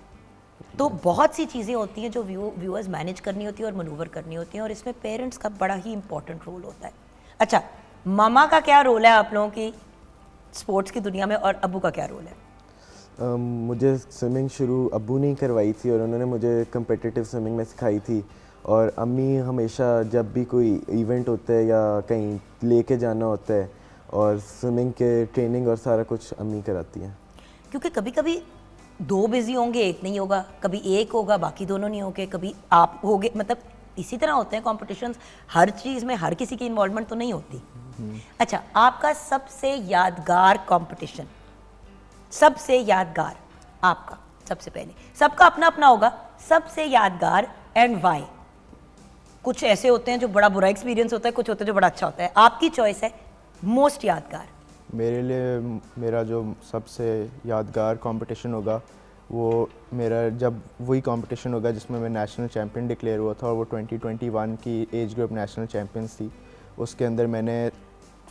तो बहुत सी चीज़ें होती हैं जो व्यूअर्स मैनेज करनी होती है और मनूवर करनी होती हैं, और इसमें पेरेंट्स का बड़ा ही इंपॉर्टेंट रोल होता है। अच्छा, मामा का क्या रोल है आप लोगों की स्पोर्ट्स की दुनिया में, और अब्बू का क्या रोल है? मुझे स्विमिंग शुरू अब्बू ने ही करवाई थी और उन्होंने मुझे कम्पिटिटिव स्विमिंग में सिखाई थी। और अम्मी हमेशा जब भी कोई इवेंट होता है या कहीं लेके जाना होता है, और स्विमिंग के ट्रेनिंग और सारा कुछ अम्मी कराती हैं। क्योंकि कभी कभी 2 बिजी होंगे, एक नहीं होगा, कभी एक होगा बाकी दोनों नहीं होंगे, कभी आप होगे, मतलब इसी तरह होते हैं कॉम्पिटिशन्स। हर चीज़ में हर किसी की इन्वॉल्वमेंट तो नहीं होती। अच्छा, आपका सबसे यादगार कंपटीशन, सबसे यादगार आपका, सबसे पहले सबका अपना अपना होगा, सबसे यादगार एंड वाई। कुछ ऐसे होते हैं जो बड़ा बुरा एक्सपीरियंस होता है, कुछ होते हैं जो बड़ा अच्छा होता है। आपकी चॉइस है मोस्ट यादगार। मेरे लिए मेरा जो सबसे यादगार कंपटीशन होगा वो मेरा जब वही कंपटीशन होगा जिसमें मैं नेशनल चैम्पियन डिक्लेयर हुआ था, और वो 2021 की एज ग्रुप नेशनल चैम्पियंस थी। उसके अंदर मैंने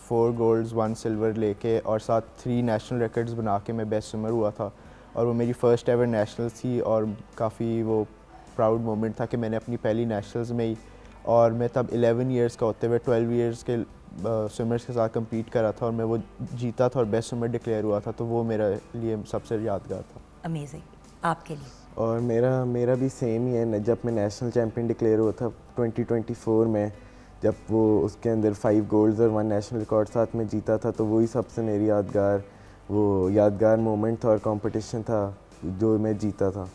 4 गोल्ड्स 1 सिल्वर लेके और साथ 3 नेशनल रिकॉर्ड्स बना के मैं बेस्ट स्विमर हुआ था, और वो मेरी फ़र्स्ट एवर नेशनल थी, और काफ़ी वो प्राउड मोमेंट था कि मैंने अपनी पहली नेशनल्स में ही, और मैं तब 11 इयर्स का होते हुए 12 इयर्स के स्विमर्स के साथ कम्पीट करा था, और मैं वो जीता था और बेस्ट स्विमर डिक्लेयर हुआ था, तो वो मेरे लिए सबसे यादगार था। अमेजिंग। आपके लिए? और मेरा भी सेम ही है। जब मैं नेशनल चैम्पियन डिक्लेयर हुआ था 2024 में, जब वो उसके अंदर 5 गोल्ड्स और 1 नेशनल रिकॉर्ड साथ में जीता था, तो वही सबसे मेरी यादगार मोमेंट था और कंपटीशन था जो मैं जीता था।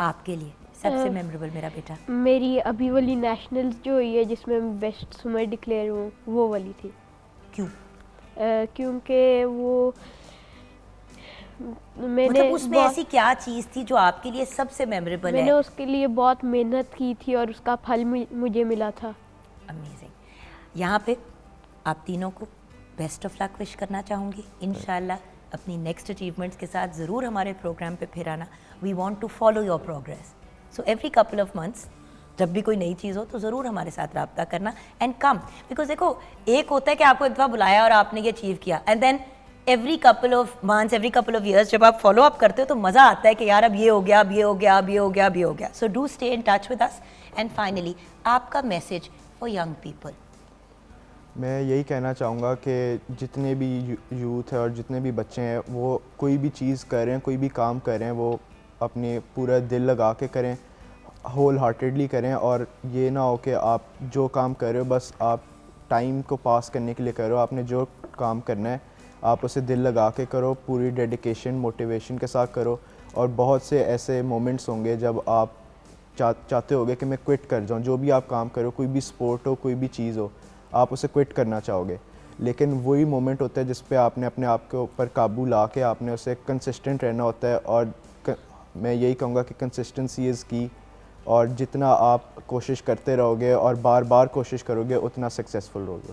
आपके लिए सबसे मेमोरेबल मेरा बेटा? मेरी अभी वाली नेशनल्स जो हुई है जिसमें मैं बेस्ट स्विमर डिक्लेयर हूँ, वो वाली थी। क्यों? क्योंकि वो मैंने मतलब उसमें ऐसी क्या चीज़ थी जो आपके लिए सबसे मेमोरेबल है? मैंने उसके लिए बहुत मेहनत की थी और उसका फल मुझे मिला था। अमेजिंग। यहाँ पे आप तीनों को बेस्ट ऑफ लक विश करना चाहूँगी। इंशाल्लाह अपनी नेक्स्ट अचीवमेंट्स के साथ ज़रूर हमारे प्रोग्राम पे फिर आना। We want to follow your progress. So every couple of months जब भी कोई नई चीज़ हो तो ज़रूर हमारे साथ रब्ता करना एंड कम, बिकॉज देखो एक होता है कि आपको एक दफ़ा बुलाया और आपने ये अचीव किया and then every couple of months, every couple of years जब आप फॉलो अप करते हो तो मज़ा आता है कि यार अब ये हो गया, अब ये हो गया, अब ये हो गया, अब ये हो गया. So do stay in touch with us. And finally आपका मैसेज फॉर यंग पीपल. मैं यही कहना चाहूँगा कि जितने भी यूथ है और जितने भी बच्चे हैं वो कोई भी चीज़ कर रहे हैं, कोई भी काम कर रहे हैं, वो अपने पूरा दिल लगा के करें, होल हार्टेडली करें. और ये ना हो कि आप जो काम कर रहे हो बस आप टाइम को पास करने के लिए कर रहे हो. आपने जो काम करना है आप उसे दिल लगा के करो, पूरी डेडिकेशन मोटिवेशन के साथ करो. और बहुत से ऐसे मोमेंट्स होंगे जब आप चाहते होगे कि मैं क्विट कर जाऊँ. जो भी आप काम करो, कोई भी स्पोर्ट हो, कोई भी चीज़ हो, आप उसे क्विट करना चाहोगे, लेकिन वही मोमेंट होता है जिस पे आपने अपने आप के ऊपर काबू ला के आपने उसे कंसिस्टेंट रहना होता है. और मैं यही कहूँगा कि कंसिस्टेंसी इज़ की. और जितना आप कोशिश करते रहोगे और बार बार कोशिश करोगे उतना सक्सेसफुल रहोगे.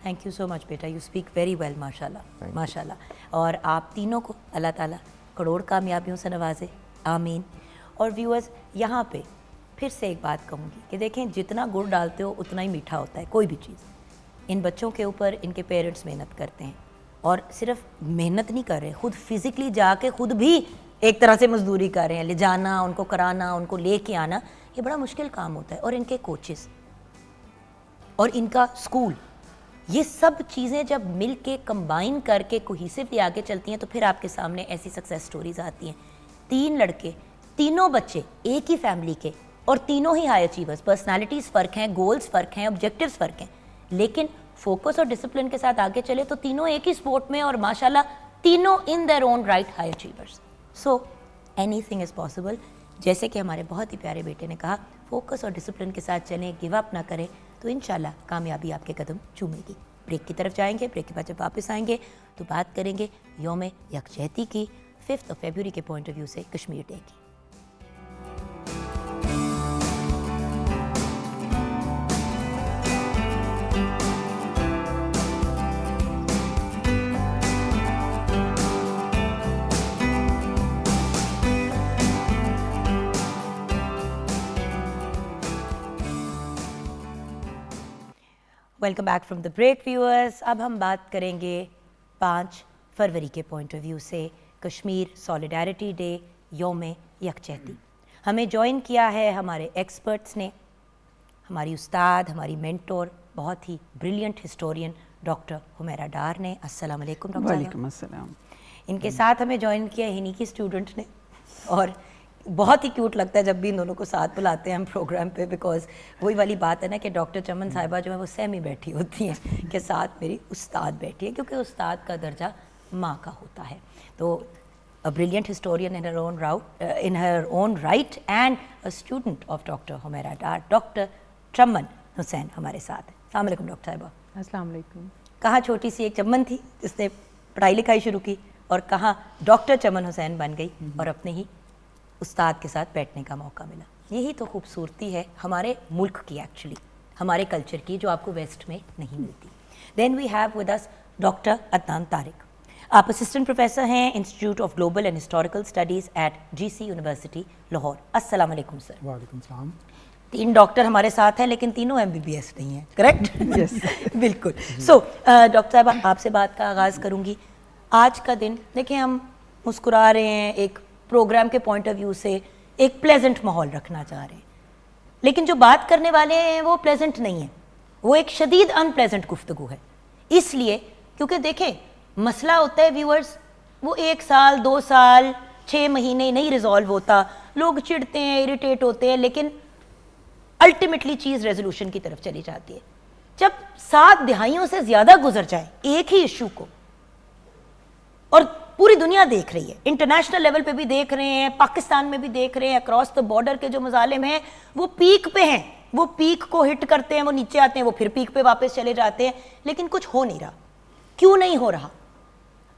थैंक यू सो मच बेटा, यू स्पीक वेरी वेल, माशाल्लाह माशाल्लाह. और आप तीनों को अल्लाह ताला करोड़ कामयाबियों से नवाजे, आमीन. और व्यूअर्स यहाँ पे फिर से एक बात कहूँगी कि देखें जितना गुड़ डालते हो उतना ही मीठा होता है कोई भी चीज़. इन बच्चों के ऊपर इनके पेरेंट्स मेहनत करते हैं और सिर्फ मेहनत नहीं कर रहे, खुद फिज़िकली जाके खुद भी एक तरह से मजदूरी कर रहे हैं. ले जाना, उनको कराना, उनको ले के आना, ये बड़ा मुश्किल काम होता है. और इनके कोचेस और इनका स्कूल, ये सब चीज़ें जब मिल के कंबाइन करके कोहिसिवली आगे चलती हैं तो फिर आपके सामने ऐसी सक्सेस स्टोरीज आती हैं. 3 लड़के, तीनों बच्चे एक ही फैमिली के और तीनों ही हाई अचीवर्स. पर्सनालिटीज़ फ़र्क हैं, गोल्स फ़र्क हैं, ऑब्जेक्टिव्स फ़र्क हैं, लेकिन फोकस और डिसिप्लिन के साथ आगे चले तो तीनों एक ही स्पोर्ट में और माशाल्लाह तीनों in their own right high achievers. So anything is possible. जैसे कि हमारे बहुत ही प्यारे बेटे ने कहा, फोकस और डिसिप्लिन के साथ चलें, गिव अप ना करें, तो इंशाल्लाह कामयाबी आपके कदम चूमेगी. ब्रेक की तरफ जाएंगे. ब्रेक के बाद जब वापस आएंगे तो बात करेंगे यौम यकजहती की, 5 फरवरी के पॉइंट ऑफ व्यू से कश्मीर डे की. Welcome back from the break viewers. अब हम बात करेंगे 5 फरवरी के पॉइंट ऑफ व्यू से कश्मीर सॉलिडारिटी डे, यौम यकजहती. हमें ज्वाइन किया है हमारे एक्सपर्ट्स ने, हमारी उस्ताद, हमारी मेंटोर, बहुत ही ब्रिलियंट हिस्टोरियन डॉक्टर हुमैरा डार ने. अस्सलाम वालेकुम डॉक्टर. वालेकुम अस्सलाम. इनके साथ हमें ज्वाइन किया इन्हीं की स्टूडेंट ने, और बहुत ही क्यूट लगता है जब भी इन दोनों को साथ बुलाते हैं हम प्रोग्राम पे, बिकॉज वही वाली बात है ना कि डॉक्टर चमन साहिबा जो है वो सहमी बैठी होती हैं कि साथ मेरी उस्ताद बैठी है, क्योंकि उस्ताद का दर्जा माँ का होता है. तो a brilliant historian in her own right and a student of doctor Humaira Dar, doctor Chaman Hussain हमारे साथ हैं. अस्सलाम वालेकुम डॉक्टर साहिबा. अस्सलाम वालेकुम. कहाँ छोटी सी एक चमन थी जिसने पढ़ाई लिखाई शुरू की और कहाँ डॉक्टर चमन हुसैन बन गई और अपने ही उस्ताद के साथ बैठने का मौका मिला. यही तो खूबसूरती है हमारे मुल्क की, एक्चुअली हमारे कल्चर की, जो आपको वेस्ट में नहीं मिलती. Then we have with us doctor Adnan Tariq. आप असिस्टेंट प्रोफेसर हैं Institute of Global and Historical Studies at GC University Lahore. अस्सलाम वालेकुम सर. वालेकुम सलाम. 3 डॉक्टर हमारे साथ हैं लेकिन तीनों MBBS नहीं हैं, करेक्ट? यस. बिल्कुल. सो डॉक्टर साहब, आपसे बात का आगाज़ करूँगी. आज का दिन देखें, हम मुस्कुरा रहे हैं, एक प्रोग्राम के पॉइंट ऑफ व्यू से एक प्लेजेंट माहौल रखना चाह रहे हैं, लेकिन जो बात करने वाले हैं वो प्लेजेंट नहीं है, वो एक शदीद अनप्लेजेंट गुफ्तगू है. इसलिए क्योंकि देखें मसला होता है व्यूअर्स, वो 1 साल 2 साल 6 महीने नहीं रिजॉल्व होता, लोग चिढ़ते हैं, इरिटेट होते हैं, लेकिन अल्टीमेटली चीज़ रेजोल्यूशन की तरफ चली जाती है. जब 7 दहाइयों से ज़्यादा गुजर जाए एक ही इशू को, और पूरी दुनिया देख रही है, इंटरनेशनल लेवल पे भी देख रहे हैं, पाकिस्तान में भी देख रहे हैं, अक्रॉस द बॉर्डर के जो मजालिम हैं वो पीक पे हैं, वो पीक को हिट करते हैं, वो नीचे आते हैं, वो फिर पीक पे वापस चले जाते हैं, लेकिन कुछ हो नहीं रहा. क्यों नहीं हो रहा?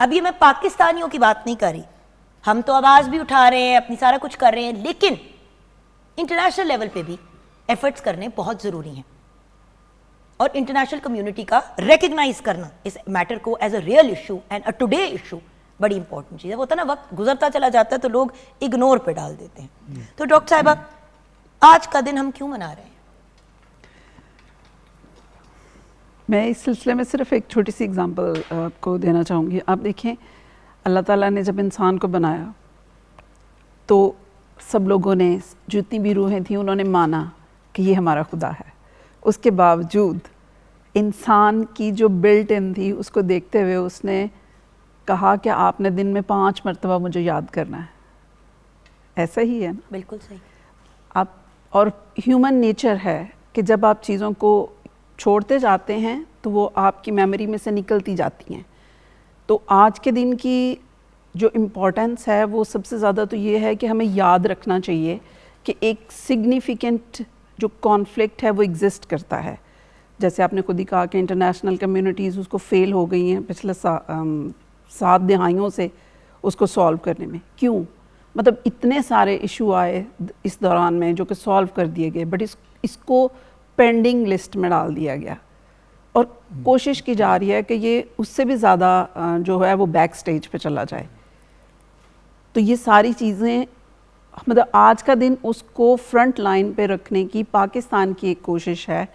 अब ये मैं पाकिस्तानियों की बात नहीं कर रही, हम तो आवाज़ भी उठा रहे हैं, अपनी सारा कुछ कर रहे हैं, लेकिन इंटरनेशनल लेवल पे भी एफर्ट्स करने बहुत ज़रूरी हैं. और इंटरनेशनल कम्युनिटी का रिकग्नाइज करना इस मैटर को as a real issue and a today issue बड़ी इंपॉर्टेंट चीज़ है. वो होता है ना, वक्त गुजरता चला जाता है तो लोग इग्नोर पे डाल देते हैं. तो डॉक्टर साहिबा, आज का दिन हम क्यों मना रहे हैं? मैं इस सिलसिले में सिर्फ एक छोटी सी एग्जांपल आपको देना चाहूँगी। आप देखें, अल्लाह ताला ने जब इंसान को बनाया तो सब लोगों ने, जितनी भी रूहें थी, उन्होंने माना कि ये हमारा खुदा है। उसके बावजूद इंसान की जो बिल्ट इन थी उसको देखते हुए उसने कहा कि आपने दिन में 5 मरतबा मुझे याद करना है। ऐसा ही है ना? बिल्कुल सही। आप, और ह्यूमन नेचर है कि जब आप चीज़ों को छोड़ते जाते हैं तो वो आपकी मेमोरी में से निकलती जाती हैं। तो आज के दिन की जो इम्पोर्टेंस है वो सबसे ज़्यादा तो ये है कि हमें याद रखना चाहिए कि एक सिग्निफिकेंट जो कॉन्फ्लिक्ट है वो एग्जिस्ट करता है। जैसे आपने खुद ही कहा कि इंटरनेशनल कम्युनिटीज़ उसको फेल हो गई हैं पिछले 7 दहाइयों से उसको सॉल्व करने में। क्यों? मतलब इतने सारे इशू आए इस दौरान में जो कि सॉल्व कर दिए गए, बट इसको पेंडिंग लिस्ट में डाल दिया गया और कोशिश की जा रही है कि ये उससे भी ज़्यादा जो है वो बैक स्टेज पे चला जाए। तो ये सारी चीज़ें, मतलब आज का दिन उसको फ्रंट लाइन पे रखने की पाकिस्तान की एक कोशिश है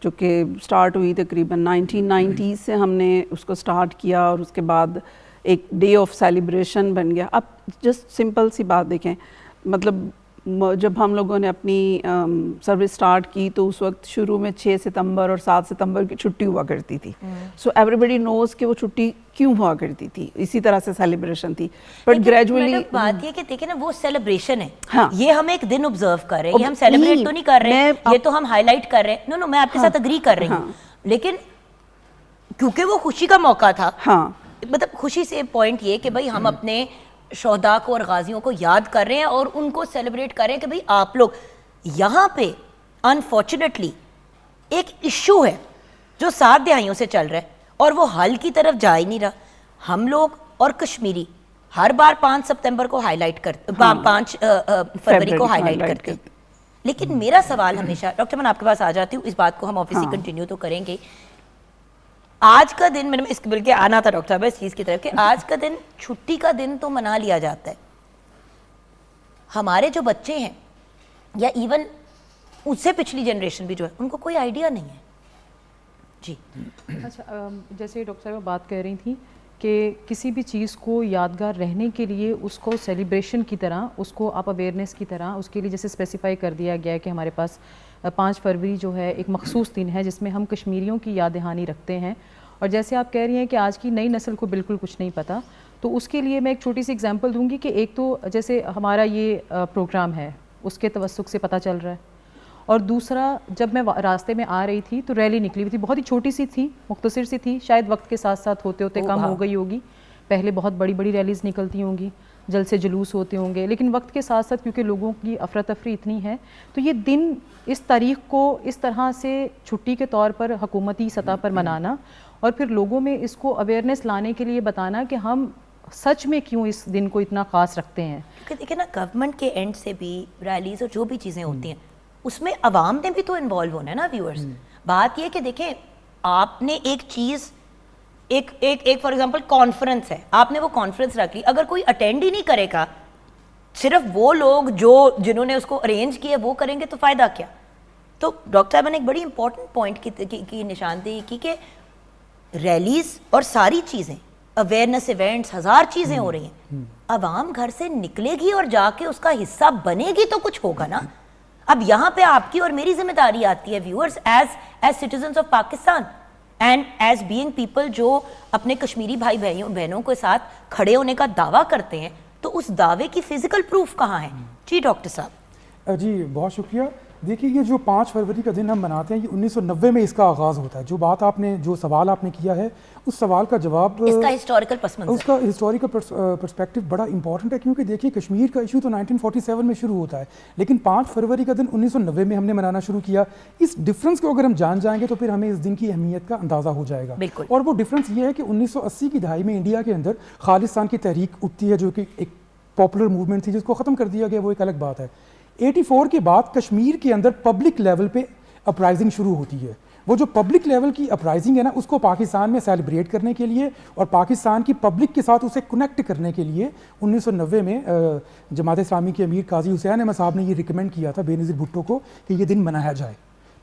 जो कि स्टार्ट हुई तकरीबन 1990 से हमने उसको स्टार्ट किया और उसके बाद एक डे ऑफ सेलिब्रेशन बन गया। अब जस्ट सिंपल सी बात देखें, मतलब जब हम लोगों ने अपनी सर्विस स्टार्ट की तो उस वक्त शुरू में 6 सितंबर और 7 सितंबर की छुट्टी हुआ करती थी। सो एवरीबडी नोज कि वो छुट्टी क्यों हुआ करती थी, इसी तरह से सेलिब्रेशन थी। बट ग्रेजुअली बात ये कि देखिए ना, वो सेलिब्रेशन है। हाँ। ये हम एक दिन ऑब्जर्व कर रहे हैं, ये हम सेलिब्रेट तो नहीं कर रहे हैं, ये तो हम हाईलाइट कर रहे हैं। नो मैं आपके साथ अग्री कर रही हूँ, लेकिन क्योंकि वो खुशी का मौका था। हाँ, मतलब खुशी से पॉइंट ये कि भाई हम अपने शोहदा को और गाजियों को याद कर रहे हैं और उनको सेलिब्रेट कर रहे हैं कि भाई आप लोग यहाँ पे। अनफॉर्चुनेटली एक इश्यू है जो 7 दहाइयों से चल रहा है और वो हल की तरफ जा ही नहीं रहा। हम लोग और कश्मीरी हर बार 5 सितंबर को हाईलाइट करते, 5 फरवरी को हाईलाइट करते। लेकिन मेरा सवाल हमेशा, डॉक्टर मैं आपके पास आ जाती हूँ, इस बात को हम ऑफिसली कंटिन्यू तो करेंगे। आज का दिन, मैंने इसके बल्कि आना था डॉक्टर साहब इस चीज़ की तरफ कि आज का दिन छुट्टी का दिन तो मना लिया जाता है। हमारे जो बच्चे हैं या इवन उससे पिछली जनरेशन भी जो है, उनको कोई आइडिया नहीं है। जी अच्छा, जैसे डॉक्टर साहब बात कह रही थी कि किसी भी चीज़ को यादगार रहने के लिए उसको सेलिब्रेशन की तरह, उसको आप अवेयरनेस की तरह, उसके लिए जैसे स्पेसिफाई कर दिया गया है कि हमारे पास 5 फरवरी जो है एक मखसूस दिन है जिसमें हम कश्मीरियों की याद दहानी रखते हैं। और जैसे आप कह रही हैं कि आज की नई नस्ल को बिल्कुल कुछ नहीं पता, तो उसके लिए मैं एक छोटी सी एग्जांपल दूंगी कि एक तो जैसे हमारा ये प्रोग्राम है उसके तवस्सुक से पता चल रहा है, और दूसरा जब मैं रास्ते में आ रही थी तो रैली निकली हुई थी, बहुत ही छोटी सी थी, मुख्तसर सी थी, शायद वक्त के साथ साथ होते होते कम हो गई होगी। पहले बहुत बड़ी बड़ी रैलीज़ निकलती होंगी, जलसे जुलूस होते होंगे, लेकिन वक्त के साथ साथ क्योंकि लोगों की अफरा तफरी इतनी है तो ये दिन, इस तारीख़ को इस तरह से छुट्टी के तौर पर हुकूमती सतह पर मनाना और फिर लोगों में इसको अवेयरनेस लाने के लिए बताना कि हम सच में क्यों इस दिन को इतना ख़ास रखते हैं। क्योंकि देखिए ना, गवर्नमेंट के एंड से भी रैलीज और जो भी चीज़ें होती हैं उसमें अवाम ने भी तो इन्वॉल्व होना है ना व्यूअर्स। बात ये कि देखें, आपने एक चीज़, एक फॉर एग्जांपल कॉन्फ्रेंस है, आपने वो कॉन्फ्रेंस रख ली, अगर कोई अटेंड ही नहीं करेगा, सिर्फ वो लोग जो जिन्होंने उसको अरेंज किया वो करेंगे तो फ़ायदा क्या। तो डॉक्टर साहब ने एक बड़ी इंपॉर्टेंट पॉइंट की निशानदेही की कि रैलीज और सारी चीज़ें, अवेयरनेस इवेंट्स, 1000 चीज़ें हो रही हैं, अवाम घर से निकलेगी और जाके उसका हिस्सा बनेगी तो कुछ होगा ना। अब यहाँ पे आपकी और मेरी जिम्मेदारी आती है viewers, as citizens of Pakistan and as being people जो अपने कश्मीरी भाई बहनों के साथ खड़े होने का दावा करते हैं, तो उस दावे की फिजिकल प्रूफ कहाँ है? जी डॉक्टर साहब। जी बहुत शुक्रिया। देखिए, ये जो 5 फरवरी का दिन हम मनाते हैं, ये 1990 में इसका आगाज़ होता है। जो बात आपने, जो सवाल आपने किया है, उस सवाल का जवाब, इसका हिस्टोरिकल पस मंज़र, उसका हिस्टोरिकल पर्सपेक्टिव बड़ा इंपॉर्टेंट है, क्योंकि देखिए कश्मीर का इशू तो 1947 में शुरू होता है, लेकिन 5 फरवरी का दिन 1990 में हमने मनाना शुरू किया। इस डिफरेंस को अगर हम जान जाएंगे तो फिर हमें इस दिन की अहमियत का अंदाज़ा हो जाएगा। और वो डिफरेंस ये है कि 1980 की दहाई में इंडिया के अंदर खालिस्तान की तहरीक उठती है, जो कि एक पॉपुलर मूवमेंट थी, जिसको ख़त्म कर दिया गया, वो एक अलग बात है। 84 के बाद कश्मीर के अंदर पब्लिक लेवल पे अपराइजिंग शुरू होती है। वो जो पब्लिक लेवल की अपराइजिंग है ना, उसको पाकिस्तान में सेलिब्रेट करने के लिए और पाकिस्तान की पब्लिक के साथ उसे कनेक्ट करने के लिए 1990 में जमात इस्लामी के अमीर काजी हुसैन अहमद साहब ने ये रिकमेंड किया था बेनज़ीर भुट्टो को कि ये दिन मनाया जाए।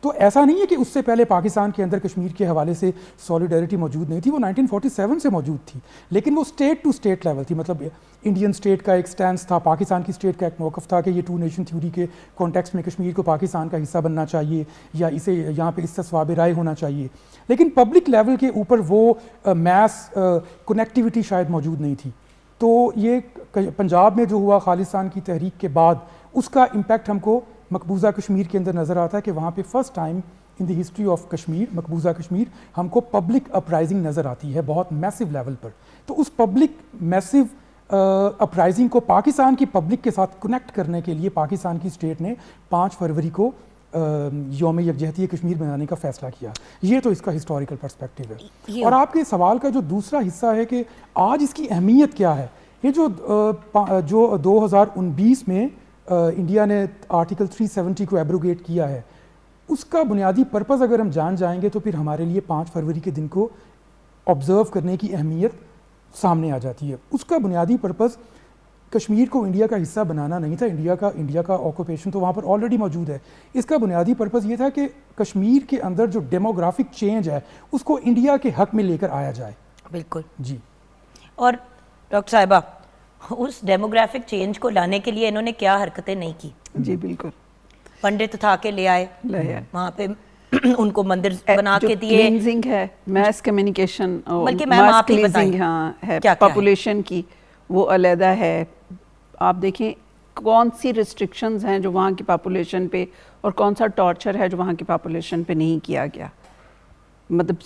तो ऐसा नहीं है कि उससे पहले पाकिस्तान के अंदर कश्मीर के हवाले से सॉलिडरिटी मौजूद नहीं थी, वो 1947 से मौजूद थी, लेकिन वो स्टेट टू स्टेट लेवल थी। मतलब इंडियन स्टेट का एक स्टैंड था, पाकिस्तान की स्टेट का एक मौक़िफ़ था कि ये टू नेशन थ्योरी के कॉन्टेक्स्ट में कश्मीर को पाकिस्तान का हिस्सा बनना चाहिए या इसे यहाँ पे इससे सवाब राय होना चाहिए। लेकिन पब्लिक लेवल के ऊपर वो मैस कनेक्टिविटी शायद मौजूद नहीं थी। तो ये पंजाब में जो हुआ खालिस्तान की तहरीक के बाद, उसका इम्पैक्ट हमको मकबूजा कश्मीर के अंदर नज़र आता है कि वहाँ पे first time in the history of Kashmir, मकबूजा कश्मीर, हमको पब्लिक अपराइजिंग नज़र आती है बहुत मैसिव लेवल पर। तो उस पब्लिक मैसिव अपराइजिंग को पाकिस्तान की पब्लिक के साथ कनेक्ट करने के लिए पाकिस्तान की स्टेट ने 5 फरवरी को यौम यकजहती कश्मीर बनाने का फ़ैसला किया। ये तो इसका हिस्टोरिकल पर्सपेक्टिव है। और आपके सवाल का जो दूसरा हिस्सा है कि आज इसकी अहमियत क्या है, ये जो 2019 में इंडिया ने आर्टिकल 370 को एब्रोगेट किया है, उसका बुनियादी पर्पज़ अगर हम जान जाएंगे तो फिर हमारे लिए 5 फरवरी के दिन को ऑब्ज़र्व करने की अहमियत सामने आ जाती है। उसका बुनियादी पर्पज़ कश्मीर को इंडिया का हिस्सा बनाना नहीं था, इंडिया का ऑक्यूपेशन तो वहाँ पर ऑलरेडी मौजूद है। इसका बुनियादी पर्पज़ ये था कि कश्मीर के अंदर जो डेमोग्राफिक चेंज है उसको इंडिया के हक़ में लेकर आया जाए। बिल्कुल जी। और डॉक्टर साहिबा, उस डेमोग्राफिक चेंज को लाने के लिए इन्होंने क्या हरकतें नहीं की? जी बिल्कुल, पंडित उठा के ले आए वहाँ पे उनको मंदिर बना के दिए, क्लींजिंग है, मैस कम्युनिकेशन, बल्कि मैम आप ही बताएं हाँ है, क्या पॉपुलेशन की वो अलहदा है। आप देखें कौन सी रिस्ट्रिक्शंस हैं जो वहाँ की पॉपुलेशन पे और कौन सा टॉर्चर है जो वहाँ की पॉपुलेशन पे नहीं किया गया। मतलब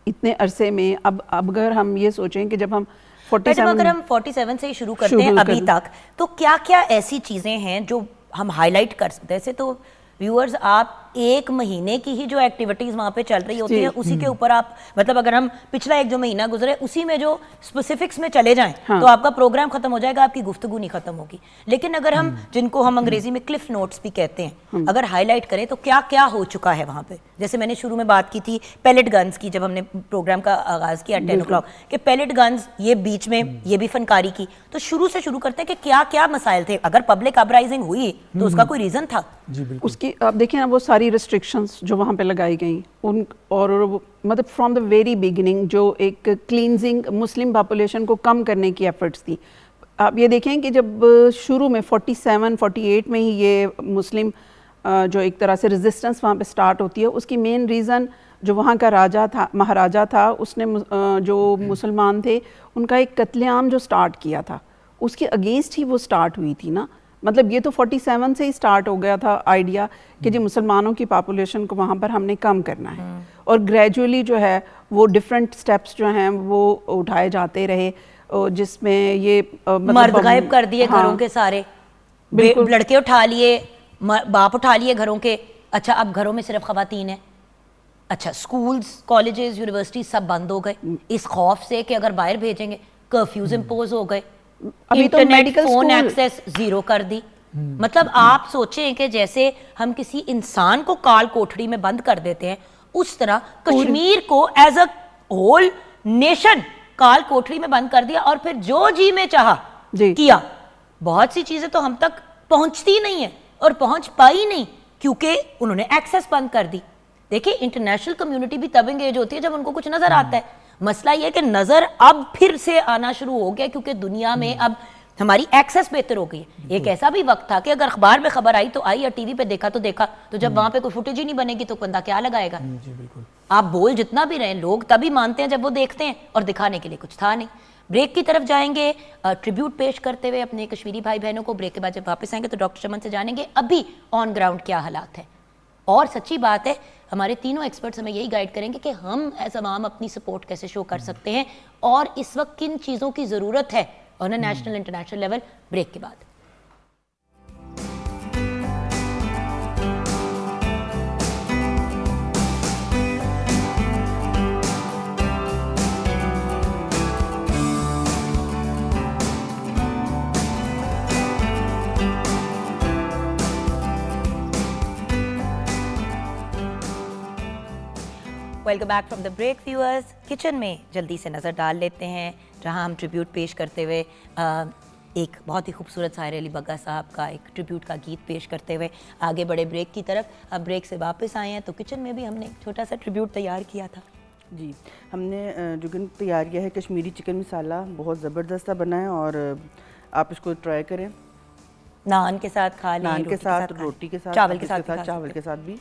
इतने अरसे में अब अगर हम ये सोचें कि जब हम 47 अगर हम 47 से ही शुरू करते हैं अभी तक, तो क्या क्या ऐसी चीज़ें हैं जो हम हाईलाइट कर सकते हैं? ऐसे तो व्यूअर्स, आप 1 महीने की ही जो एक्टिविटीज़ वहाँ पे चल रही होती है उसी के ऊपर आप, मतलब अगर हम पिछला एक जो महीना गुजरे उसी में जो स्पेसिफिक्स में चले जाएं तो आपका प्रोग्राम खत्म हो जाएगा, आपकी गुफ्तगू नहीं खत्म होगी। लेकिन अगर हम जिनको हम अंग्रेजी में क्लिफ नोट्स भी कहते हैं, अगर हाईलाइट करें तो क्या क्या हो चुका है वहाँ पे? जैसे मैंने शुरू में बात की थी पैलेट गन्स की, जब हमने प्रोग्राम का आगाज़ किया 10 o'clock कि पैलेट गन्स, ये बीच में ये भी फनकारी की। तो शुरू से शुरू करते हैं कि क्या क्या मसाइल थे। अगर पब्लिक अपराइजिंग हुई तो उसका कोई रीज़न था? उसकी आप देखें ना, वो सारी रिस्ट्रिक्शंस जो वहाँ पे लगाई गई उन, और मतलब फ्रॉम द वेरी बिगिनिंग जो एक क्लींजिंग मुस्लिम पॉपुलेशन को कम करने की एफर्ट्स थी। आप ये देखें कि जब शुरू में 47-48 में ही ये मुस्लिम जो एक तरह से रेजिस्टेंस वहाँ पे स्टार्ट होती है, उसकी मेन रीज़न जो वहाँ का राजा था, महाराजा था, उसने जो मुसलमान थे उनका एक कत्लेआम जो स्टार्ट किया था, उसके अगेंस्ट ही वो स्टार्ट हुई थी ना। मतलब ये तो 47 से ही स्टार्ट हो गया था आइडिया कि जी मुसलमानों की पॉपुलेशन को वहाँ पर हमने कम करना है, और ग्रेजुअली जो है वो डिफरेंट स्टेप्स जो हैं वो उठाए जाते रहे, जिसमें ये मर्द गायब कर दिए घरों के सारे, लड़के उठा लिए, बाप उठा लिए घरों के। अच्छा, अब घरों में सिर्फ खवातीन है। अच्छा, स्कूल्स, कॉलेजेस, यूनिवर्सिटी सब बंद हो गए इस खौफ से कि अगर बाहर भेजेंगे कर्फ्यूज इम्पोज हो गए। अभी तो मेडिकल फोन एक्सेस 0 कर दी। मतलब आप सोचें कि जैसे हम किसी इंसान को काल कोठड़ी में बंद कर देते हैं, उस तरह कश्मीर को एज अ होल नेशन काल कोठड़ी में बंद कर दिया, और फिर जो जी में चाहा किया। बहुत सी चीजें तो हम तक पहुंचती नहीं है और पहुंच पाई नहीं क्योंकि उन्होंने एक्सेस बंद कर दी। देखिए, इंटरनेशनल कम्युनिटी भी तब एंगेज होती है जब उनको कुछ नजर आता है। मसला ये है कि नजर अब फिर से आना शुरू हो गया क्योंकि दुनिया में अब हमारी एक्सेस बेहतर हो गई है। एक ऐसा भी वक्त था कि अगर अखबार में खबर आई तो आई, या टीवी पे देखा तो देखा, तो जब वहां पे कोई फुटेज ही नहीं बनेगी तो बंदा क्या लगाएगा? आप बोल जितना भी रहे, लोग तभी मानते हैं जब वो देखते हैं, और दिखाने के लिए कुछ था नहीं। ब्रेक की तरफ जाएंगे, ट्रिब्यूट पेश करते हुए अपने कश्मीरी भाई बहनों को। ब्रेक के बाद जब वापस आएंगे तो डॉक्टर चमन से जानेंगे अभी ऑन ग्राउंड क्या हालात है। और सच्ची बात है, हमारे तीनों एक्सपर्ट्स हमें यही गाइड करेंगे कि हम एज अवाम अपनी सपोर्ट कैसे शो कर सकते हैं और इस वक्त किन चीज़ों की ज़रूरत है on a national international level. Break के बाद welcome back from the break viewers. Kitchen में जल्दी से नज़र डाल लेते हैं जहां हम ट्रिब्यूट पेश करते हुए एक बहुत ही खूबसूरत साहिर अली बग्गा साहब का एक ट्रिब्यूट का गीत पेश करते हुए आगे बड़े ब्रेक की तरफ। अब ब्रेक से वापस आए हैं तो किचन में भी हमने एक छोटा सा ट्रिब्यूट तैयार किया था। जी, हमने जुगन तैयार किया है कश्मीरी चिकन मसाला, बहुत ज़बरदस्त सा बना है और आप इसको ट्राई करें। नान के साथ खा लें, नान के साथ, खा लें, रोटी के साथ, चावल के साथ, चावल के साथ भी।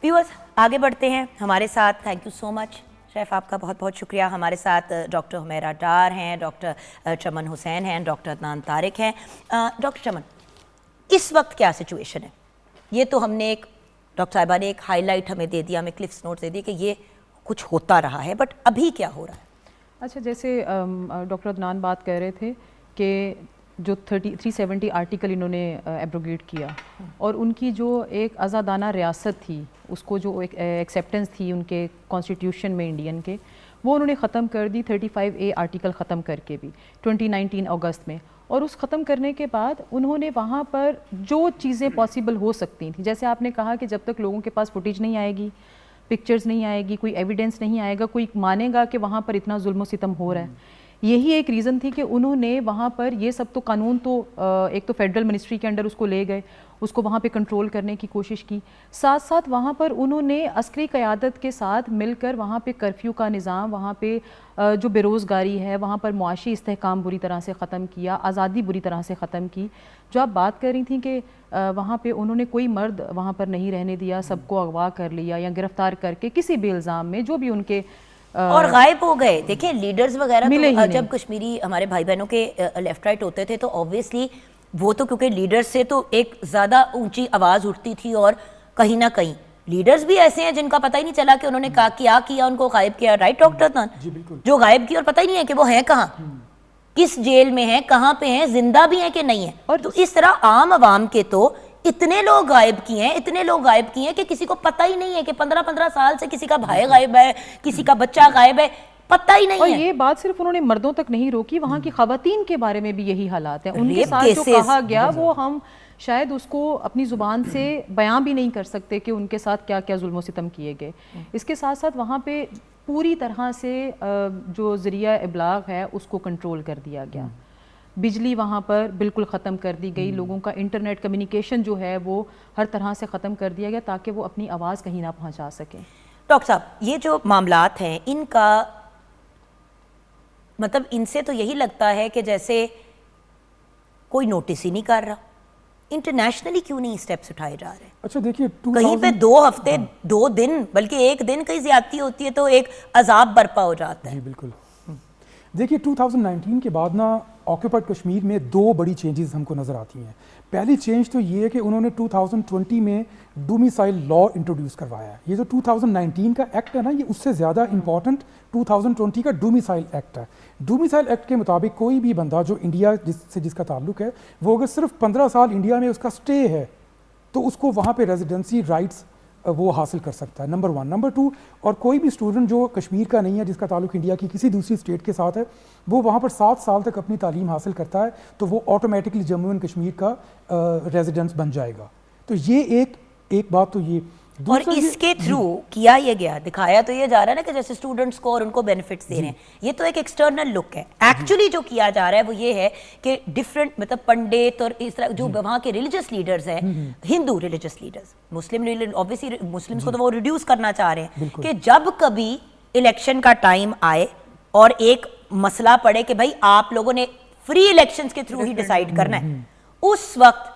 व्यूअर्स आगे बढ़ते हैं हमारे साथ। Thank you so much chef, आपका बहुत बहुत शुक्रिया। हमारे साथ डॉक्टर हुमैरा डार हैं, डॉक्टर चमन हुसैन हैं, डॉक्टर अदनान तारिक हैं। डॉक्टर चमन, इस वक्त क्या सिचुएशन है? ये तो हमने एक डॉक्टर साहिबा ने एक हाईलाइट हमें दे दिया, हमें क्लिफ्स नोट दे दिए कि ये कुछ होता रहा है, बट अभी क्या हो रहा है? अच्छा, जैसे डॉक्टर अदनान बात कर रहे थे कि जो 370 आर्टिकल इन्होंने एब्रोगेट किया और उनकी जो एक आज़ादाना रियासत थी, उसको जो एक एक्सेप्टेंस थी उनके कॉन्स्टिट्यूशन में इंडियन के, वो उन्होंने ख़त्म कर दी 35A आर्टिकल ख़त्म करके भी 2019 अगस्त में। और उस ख़त्म करने के बाद उन्होंने वहाँ पर जो चीज़ें पॉसिबल हो सकती थी, जैसे आपने कहा कि जब तक लोगों के पास फुटेज नहीं आएगी, पिक्चर्स नहीं आएगी, कोई एविडेंस नहीं आएगा, कोई मानेगा कि वहाँ पर इतना जुल्म सितम हो रहा है। यही एक रीज़न थी कि उन्होंने वहाँ पर ये सब तो कानून तो एक तो फेडरल मिनिस्ट्री के अंडर उसको ले गए, उसको वहाँ पे कंट्रोल करने की कोशिश की, साथ साथ वहाँ पर उन्होंने अस्करी क़यादत के साथ मिलकर वहाँ पे कर्फ्यू का निज़ाम, वहाँ पे जो बेरोज़गारी है, वहाँ पर मुआशी इस्तेहकाम बुरी तरह से ख़त्म किया, आज़ादी बुरी तरह से ख़त्म की। जो आप बात कर रही थी कि वहाँ पे उन्होंने कोई मर्द वहाँ पर नहीं रहने दिया, सबको अगवा कर लिया या गिरफ़्तार करके किसी भी इल्ज़ाम में जो भी उनके और गायब हो गए। देखिए लीडर्स वगैरह तो जब कश्मीरी हमारे भाई बहनों के लेफ्ट राइट होते थे तो ऑब्वियसली वो तो क्योंकि लीडर्स से तो एक ज़्यादा ऊंची आवाज़ उठती थी, और कहीं ना कहीं लीडर्स भी ऐसे हैं जिनका पता ही नहीं चला कि उन्होंने क्या किया, उनको गायब किया। Right doctor Adnan? जो गायब किया और पता ही नहीं है कि वो है कहाँ, किस जेल में है, कहाँ पे हैं, जिंदा भी हैं कि नहीं है। और तो इस तरह आम आवाम के तो इतने लोग गायब किए हैं, इतने लोग गायब किए हैं कि किसी को पता ही नहीं है कि 15-15 साल से किसी का भाई गायब है, किसी का बच्चा गायब है, पता ही नहीं और है। ये बात सिर्फ उन्होंने मर्दों तक नहीं रोकी, वहाँ की खवातीन के बारे में भी यही हालात है। उनके साथ जो कहा गया वो हम शायद उसको अपनी ज़ुबान से बयां भी नहीं कर सकते कि उनके साथ क्या क्या जुल्म सितम किए गए। इसके साथ साथ वहाँ पे पूरी तरह से जो ज़रिया इब्लाग है उसको कंट्रोल कर दिया गया, बिजली वहाँ पर बिल्कुल ख़त्म कर दी गई, लोगों का इंटरनेट कम्युनिकेशन जो है वो हर तरह से ख़त्म कर दिया गया ताकि वो अपनी आवाज़ कहीं ना पहुँचा सकें। डॉक्टर साहब, ये जो मामलात हैं इनका मतलब इनसे तो यही लगता है कि जैसे कोई नोटिस ही नहीं कर रहा। इंटरनेशनली क्यों नहीं स्टेप्स उठाए जा रहे? अच्छा देखिए, कहीं पे 2 हफ्ते 2 दिन बल्कि 1 दिन कहीं ज्यादती होती है तो एक अजाब बर्पा हो जाता है। जी बिल्कुल। देखिए 2019 के बाद ना ऑक्यूपाइड कश्मीर में 2 बड़ी चेंजेस हमको नज़र आती हैं। पहली चेंज तो ये है कि उन्होंने 2020 में डोमिसाइल लॉ इंट्रोड्यूस करवाया है। ये जो 2019 का एक्ट है ना, ये उससे ज़्यादा इंपॉर्टेंट 2020 का डोमिसाइल एक्ट है। डोमिसाइल एक्ट के मुताबिक कोई भी बंदा जो इंडिया जिसका ताल्लुक है, वो अगर सिर्फ 15 साल इंडिया में उसका स्टे है तो उसको वहाँ पे रेजिडेंसी राइट्स वो हासिल कर सकता है, नंबर 1। नंबर 2, और कोई भी स्टूडेंट जो कश्मीर का नहीं है, जिसका ताल्लुक इंडिया की किसी दूसरी स्टेट के साथ है, वो वहाँ पर 7 साल तक अपनी तालीम हासिल करता है तो वो ऑटोमेटिकली जम्मू एंड कश्मीर का रेजिडेंस बन जाएगा। तो ये एक बात तो ये। और इसके थ्रू किया ये गया, दिखाया तो ये जा रहा है ना कि जैसे स्टूडेंट्स को और उनको बेनिफिट्स दे रहे हैं, ये तो एक एक्सटर्नल लुक है। एक्चुअली जो किया जा रहा है वो ये है कि डिफरेंट मतलब पंडित और इस तरह जो वहाँ के रिलीजियस लीडर्स हैं, हिंदू रिलीजियस लीडर्स, मुस्लिम ऑब्वियसली मुस्लिम्स को तो वो रिड्यूस करना चाह रहे हैं कि जब कभी इलेक्शन का टाइम आए और एक मसला पड़े कि भाई आप लोगों ने फ्री इलेक्शंस के थ्रू ही डिसाइड करना है, उस वक्त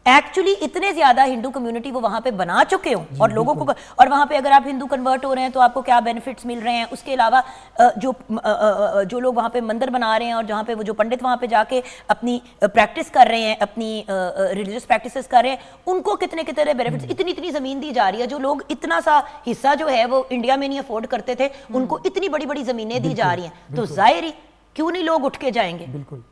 एक्चुअली इतने ज्यादा हिंदू कम्युनिटी वो वहां पे बना चुके हों और लोगों को, और वहां पे अगर आप हिंदू कन्वर्ट हो रहे हैं तो आपको क्या बेनिफिट्स मिल रहे हैं। उसके अलावा जो लोग वहां पे मंदिर बना रहे हैं और जहां पे वो जो पंडित वहां पे जाके अपनी प्रैक्टिस कर रहे हैं, अपनी रिलीजियस प्रैक्टिसेस कर रहे हैं, उनको कितने कितने बेनिफिट्स, इतनी ज़मीन दी जा रही है। जो लोग इतना सा हिस्सा जो है वो इंडिया में नहीं अफोर्ड करते थे, उनको इतनी बड़ी बड़ी ज़मीनें दी जा रही हैं, तो जाहिर ही क्यों नहीं लोग उठ के जाएंगे। बिल्कुल।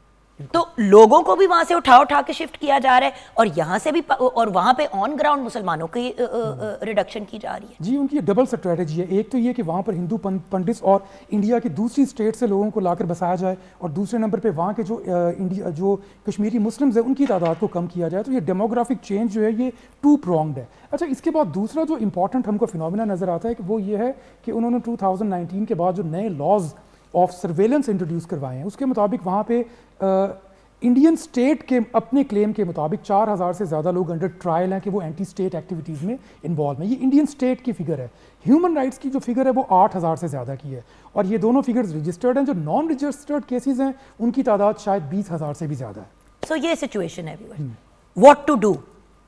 तो लोगों को भी वहां से उठा के शिफ्ट किया जा रहा है और यहाँ से भी और वहां पे ऑन ग्राउंड मुसलमानों की रिडक्शन की जा रही है। जी, उनकी डबल स्ट्रेटजी है। एक तो ये कि वहाँ पर हिंदू पंडित और इंडिया की दूसरी स्टेट से लोगों को लाकर बसाया जाए, और दूसरे नंबर पे वहाँ के जो कश्मीरी मुस्लिम्स हैं उनकी तादाद को कम किया जाए। तो ये डेमोग्राफिक चेंज जो है ये टू प्रोंग्ड है। अच्छा, इसके बाद दूसरा जो इंपॉर्टेंट हमको फिनोमिना नज़र आता है कि वो ये है कि उन्होंने 2019 के बाद जो नए लॉज ऑफ सर्वेलेंस इंट्रोड्यूस करवाए हैं, उसके मुताबिक वहाँ पे इंडियन स्टेट के अपने क्लेम के मुताबिक 4000 से ज़्यादा लोग अंडर ट्रायल हैं कि वो एंटी स्टेट एक्टिविटीज़ में इन्वॉल्व हैं। ये इंडियन स्टेट की फिगर है। ह्यूमन राइट्स की जो फिगर है वो 8000 से ज़्यादा की है, और ये दोनों फिगर्स रजिस्टर्ड हैं। जो नॉन रजिस्टर्ड केसेस हैं उनकी तादाद शायद 20,000 से भी ज़्यादा है। सो ये सिचुएशन है व्हाट टू डू।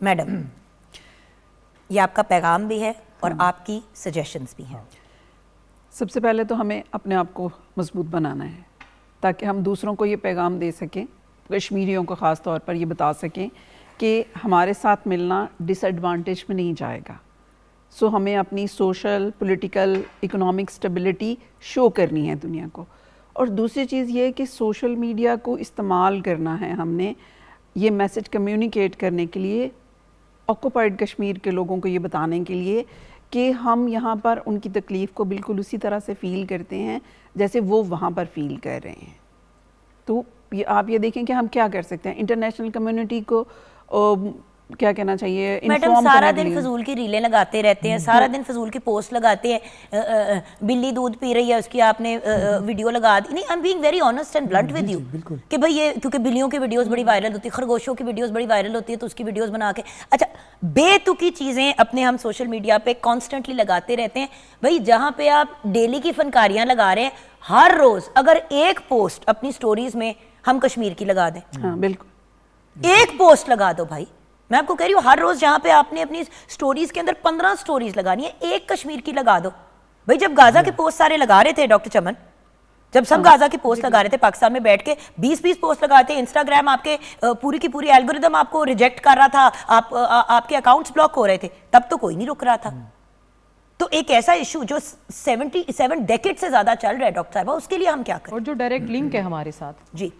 मैडम, ये आपका पैगाम भी है और आपकी सजेशंस भी हैं। सबसे पहले तो हमें अपने आप को मजबूत बनाना है ताकि हम दूसरों को ये पैगाम दे सकें, कश्मीरियों को ख़ास तौर पर ये बता सकें कि हमारे साथ मिलना डिसएडवांटेज में नहीं जाएगा। सो हमें अपनी social, political, economic stability show करनी है दुनिया को। और दूसरी चीज़ ये है कि सोशल मीडिया को इस्तेमाल करना है हमने ये मैसेज कम्युनिकेट करने के लिए, ऑक्युपाइड कश्मीर के लोगों को ये बताने के लिए कि हम यहाँ पर उनकी तकलीफ़ को बिल्कुल उसी तरह से फ़ील करते हैं जैसे वो वहाँ पर फ़ील कर रहे हैं। तो ये आप ये देखें कि हम क्या कर सकते हैं। इंटरनेशनल कम्युनिटी को क्या कहना चाहिए, मैडम सारा दिन फजूल की रीलें लगाते रहते हैं, सारा दिन फजूल की पोस्ट लगाते हैं। बिल्ली दूध पी रही है उसकी आपने वीडियो लगा दी। नहीं, I am being very honest and blunt with you कि भाई ये क्योंकि बिल्लियों की वीडियोस बड़ी वायरल होती है, खरगोशों की वीडियोस बड़ी वायरल होती है, तो उसकी वीडियोस बना के अच्छा बेतुकी चीज़ें अपने हम सोशल मीडिया पे कॉन्स्टेंटली लगाते रहते हैं। भाई जहाँ पे आप डेली की फनकारियाँ लगा रहे हैं, हर रोज़ अगर एक पोस्ट अपनी स्टोरीज में हम कश्मीर की लगा दें, हाँ बिल्कुल एक पोस्ट लगा दो भाई। मैं आपको कह रही हूँ हर रोज जहां पे आपने अपनी स्टोरीज के अंदर 15 स्टोरीज लगानी है, एक कश्मीर की लगा दो भाई। जब गाजा के पोस्ट सारे लगा रहे थे डॉक्टर चमन, जब सब गाजा की पोस्ट लगा रहे थे पाकिस्तान में बैठ के 20-20 पोस्ट लगाते, इंस्टाग्राम आपके पूरी की पूरी एल्गोरिदम आपको रिजेक्ट कर रहा था, आपके अकाउंट्स ब्लॉक हो रहे थे, तब तो कोई नहीं रुक रहा था। तो एक ऐसा इशू जो 77 डेकेड से ज्यादा चल रहा है डॉक्टर साहब, उसके लिए हम क्या करें? और जो डायरेक्ट लिंक है हमारे साथ जी,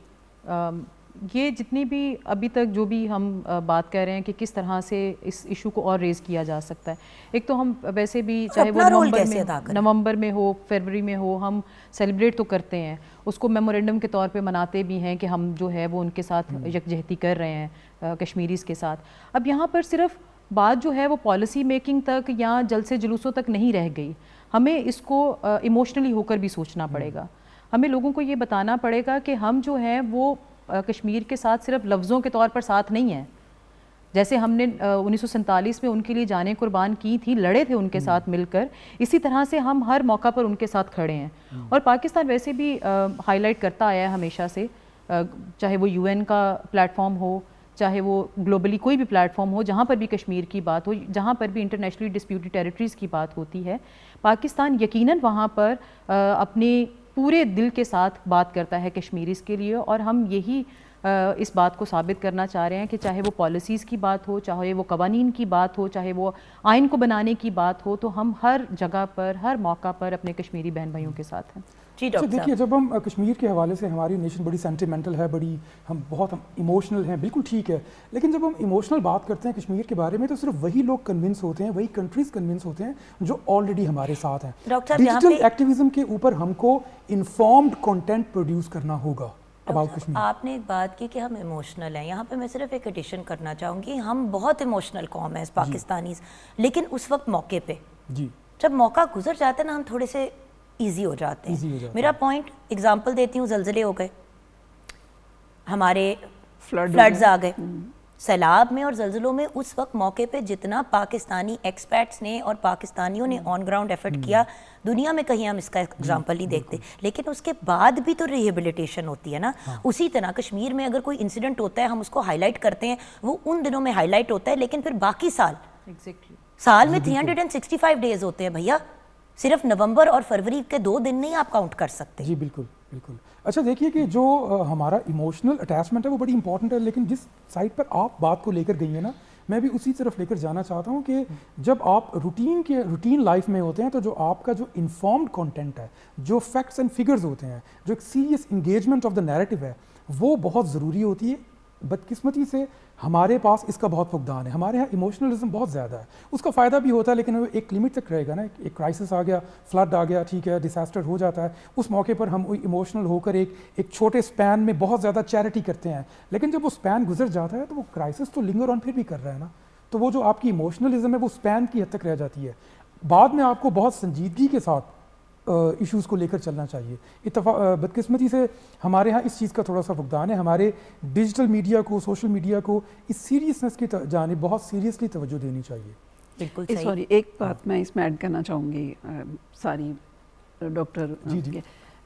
ये जितनी भी अभी तक जो भी हम बात कर रहे हैं कि किस तरह से इस इशू को और रेज किया जा सकता है। एक तो हम वैसे भी चाहे वो नवंबर में हो, फरवरी में हो, हम सेलिब्रेट तो करते हैं उसको, मेमोरेंडम के तौर पे मनाते भी हैं कि हम जो है वो उनके साथ यकजहती कर रहे हैं कश्मीरीज़ के साथ। अब यहाँ पर सिर्फ बात जो है वो पॉलिसी मेकिंग तक या जलसे जुलूसों तक नहीं रह गई, हमें इसको इमोशनली होकर भी सोचना पड़ेगा। हमें लोगों को ये बताना पड़ेगा कि हम जो है वो कश्मीर के साथ सिर्फ लफ्ज़ों के तौर पर साथ नहीं हैं। जैसे हमने 1947 में उनके लिए जानें कुर्बान की थी, लड़े थे उनके साथ मिलकर, इसी तरह से हम हर मौका पर उनके साथ खड़े हैं। और पाकिस्तान वैसे भी हाईलाइट करता आया है हमेशा से, चाहे वो UN का प्लेटफॉर्म हो, चाहे वो ग्लोबली कोई भी प्लेटफॉर्म हो, जहाँ पर भी कश्मीर की बात हो, जहाँ पर भी इंटरनेशनली डिस्प्यूटेड टेरिटरीज़ की बात होती है, पाकिस्तान यकीनन वहाँ पर अपने पूरे दिल के साथ बात करता है कश्मीरीज़ के लिए। और हम यही इस बात को साबित करना चाह रहे हैं कि चाहे वो पॉलिसीज़ की बात हो, चाहे वो कवानीन की बात हो, चाहे वो आइन को बनाने की बात हो, तो हम हर जगह पर, हर मौका पर अपने कश्मीरी बहन भाइयों के साथ हैं। जी डॉक्टर साहब, देखिए, जब हम कश्मीर के हवाले से, हमारी नेशन बड़ी सेंटिमेंटल है, हम बहुत इमोशनल हैं, बिल्कुल ठीक है, लेकिन जब हम इमोशनल बात करते हैं कश्मीर के बारे में तो सिर्फ वही लोग कन्विंस होते हैं, वही कंट्रीज कन्विंस होते हैं जो ऑलरेडी हमारे साथ हैं। डिजिटल एक्टिविज्म के ऊपर हमको इन्फॉर्म्ड कंटेंट प्रोड्यूस करना होगा अबाउट कश्मीर। आपने एक बात की कि हम इमोशनल हैं, यहाँ पे मैं सिर्फ एक एडिशन करना चाहूँगी, हम बहुत इमोशनल कौम है पाकिस्तानीज़, लेकिन उस वक्त मौके पे जी जब मौका गुजर जाता है ना, हम थोड़े से ईजी हो जाते हैं। मेरा पॉइंट एग्जांपल देती हूँ, जलजले हो गए, हमारे फ्लड्स आ गए, सैलाब में और जलजलों में उस वक्त मौके पे जितना पाकिस्तानी एक्सपर्ट्स ने और पाकिस्तानियों ने ऑन ग्राउंड एफर्ट किया, दुनिया में कहीं हम इसका एग्जांपल नहीं देखते। लेकिन उसके बाद भी तो रिहेबिलिटेशन होती है ना। उसी तरह कश्मीर में अगर कोई इंसिडेंट होता है, हम उसको हाईलाइट करते हैं, वो उन दिनों में हाईलाइट होता है, लेकिन फिर बाकी साल में 365 डेज होते हैं भैया, सिर्फ नवंबर और फरवरी के 2 दिन नहीं आप काउंट कर सकते। जी बिल्कुल बिल्कुल। अच्छा, देखिए कि जो हमारा इमोशनल अटैचमेंट है वो बड़ी इंपॉर्टेंट है, लेकिन जिस साइड पर आप बात को लेकर गई है ना, मैं भी उसी तरफ लेकर जाना चाहता हूँ कि जब आप रूटीन लाइफ में होते हैं तो जो आपका जो इन्फॉर्म्ड कंटेंट है, जो फैक्ट्स एंड फिगर्स होते हैं, जो एक serious engagement of the narrative है, वो बहुत ज़रूरी होती है। बदकिस्मती से हमारे पास इसका बहुत फुकदान है, हमारे यहाँ इमोशनलिज्म बहुत ज़्यादा है। उसका फ़ायदा भी होता है लेकिन वो एक लिमिट तक रहेगा ना। एक क्राइसिस आ गया, फ्लड आ गया, ठीक है, डिसास्टर हो जाता है, उस मौके पर हम इमोशनल होकर एक छोटे स्पैन में बहुत ज़्यादा चैरिटी करते हैं, लेकिन जब वो स्पैन गुजर जाता है तो वो क्राइसिस तो लिंगर ऑन फिर भी कर रहा है ना। तो वो जो आपकी इमोशनलिज्म है वो स्पैन की हद तक रह जाती है। बाद में आपको बहुत संजीदगी के साथ इश्यूज़ को लेकर चलना चाहिए। बदकिस्मती से हमारे यहाँ इस चीज़ का थोड़ा सा फुकदान है। हमारे डिजिटल मीडिया को, सोशल मीडिया को इस सीरियसनेस की जानिब बहुत सीरियसली तवज्जो देनी चाहिए। बिल्कुल सही। सॉरी, एक बात मैं इसमें ऐड करना चाहूँगी सारी डॉक्टर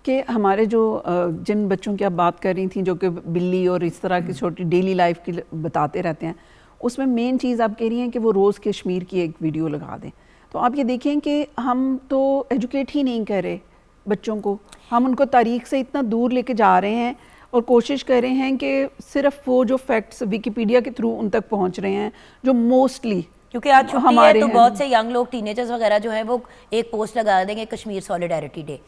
कि हमारे जो जिन बच्चों की आप बात कर रही थी जो कि बिल्ली और इस तरह की छोटी डेली लाइफ की बताते रहते हैं, उसमें मेन चीज़ आप कह रही हैं कि वो रोज़ कश्मीर की एक वीडियो लगा दें। तो आप ये देखें कि हम तो एजुकेट ही नहीं कर रहे बच्चों को, हम उनको तारीख से इतना दूर लेके जा रहे हैं और कोशिश कर रहे हैं कि सिर्फ वो जो फैक्ट्स विकिपीडिया के थ्रू उन तक पहुंच रहे हैं जो मोस्टली, क्योंकि आज छुट्टी है तो बहुत से यंग लोग, टीनेजर्स वगैरह जो हैं वो एक पोस्ट लगा देंगे कश्मीर सॉलिडारिटी डे।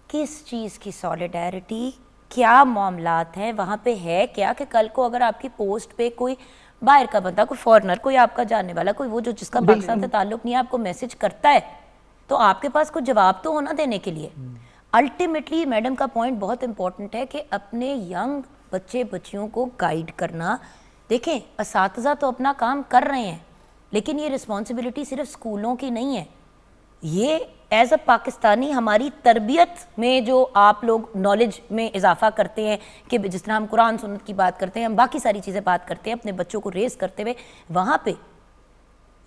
किस चीज़ की सॉलिडारिटी, क्या मामलात हैं वहाँ पे, है क्या कि कल को अगर आपकी पोस्ट पे कोई बाहर का बंदा, कोई फॉरेनर, कोई आपका जानने वाला, कोई वो जो जिसका पाकिस्तान से ताल्लुक नहीं है, आपको मैसेज करता है तो आपके पास कोई जवाब तो होना देने के लिए। अल्टीमेटली मैडम का पॉइंट बहुत इंपॉर्टेंट है कि अपने यंग बच्चे बच्चियों को गाइड करना। देखें, असातिज़ा तो अपना काम कर रहे हैं लेकिन ये रिस्पॉन्सिबिलिटी सिर्फ स्कूलों की नहीं है। ये एज अ पाकिस्तानी हमारी तरबियत में जो आप लोग नॉलेज में इजाफा करते हैं कि जिस तरह हम कुरान सुन्नत की बात करते हैं, हम बाकी सारी चीज़ें बात करते हैं अपने बच्चों को रेस करते हुए, वहाँ पे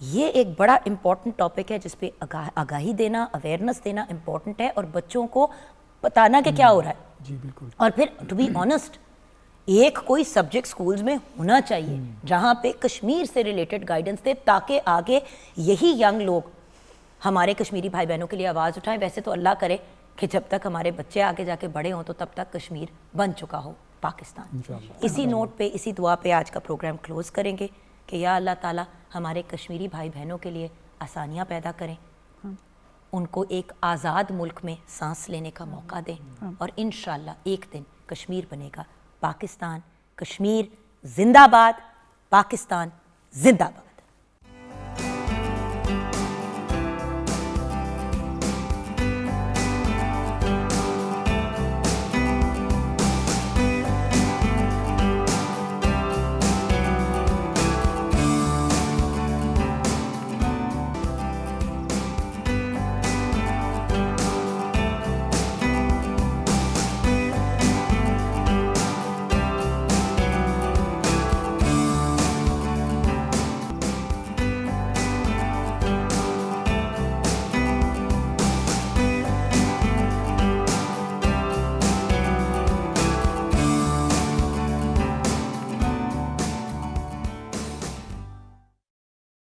ये एक बड़ा इम्पॉर्टेंट टॉपिक है जिस पे आगाही देना, अवेयरनेस देना इम्पॉर्टेंट है और बच्चों को बताना कि क्या हो रहा है। जी बिल्कुल। और फिर टू बी ऑनेस्ट, एक कोई सब्जेक्ट स्कूल्स में होना चाहिए जहाँ पे कश्मीर से रिलेटेड गाइडेंस दे, ताकि आगे यही यंग लोग हमारे कश्मीरी भाई बहनों के लिए आवाज़ उठाएं। वैसे तो अल्लाह करे कि जब तक हमारे बच्चे आगे जाके बड़े हों तो तब तक कश्मीर बन चुका हो पाकिस्तान। इसी नोट पे, इसी दुआ पे आज का प्रोग्राम क्लोज करेंगे कि या अल्लाह ताला हमारे कश्मीरी भाई बहनों के लिए आसानियाँ पैदा करें, उनको एक आज़ाद मुल्क में सांस लेने का मौका दें और इंशाअल्लाह एक दिन कश्मीर बनेगा पाकिस्तान। कश्मीर जिंदाबाद, पाकिस्तान जिंदाबाद।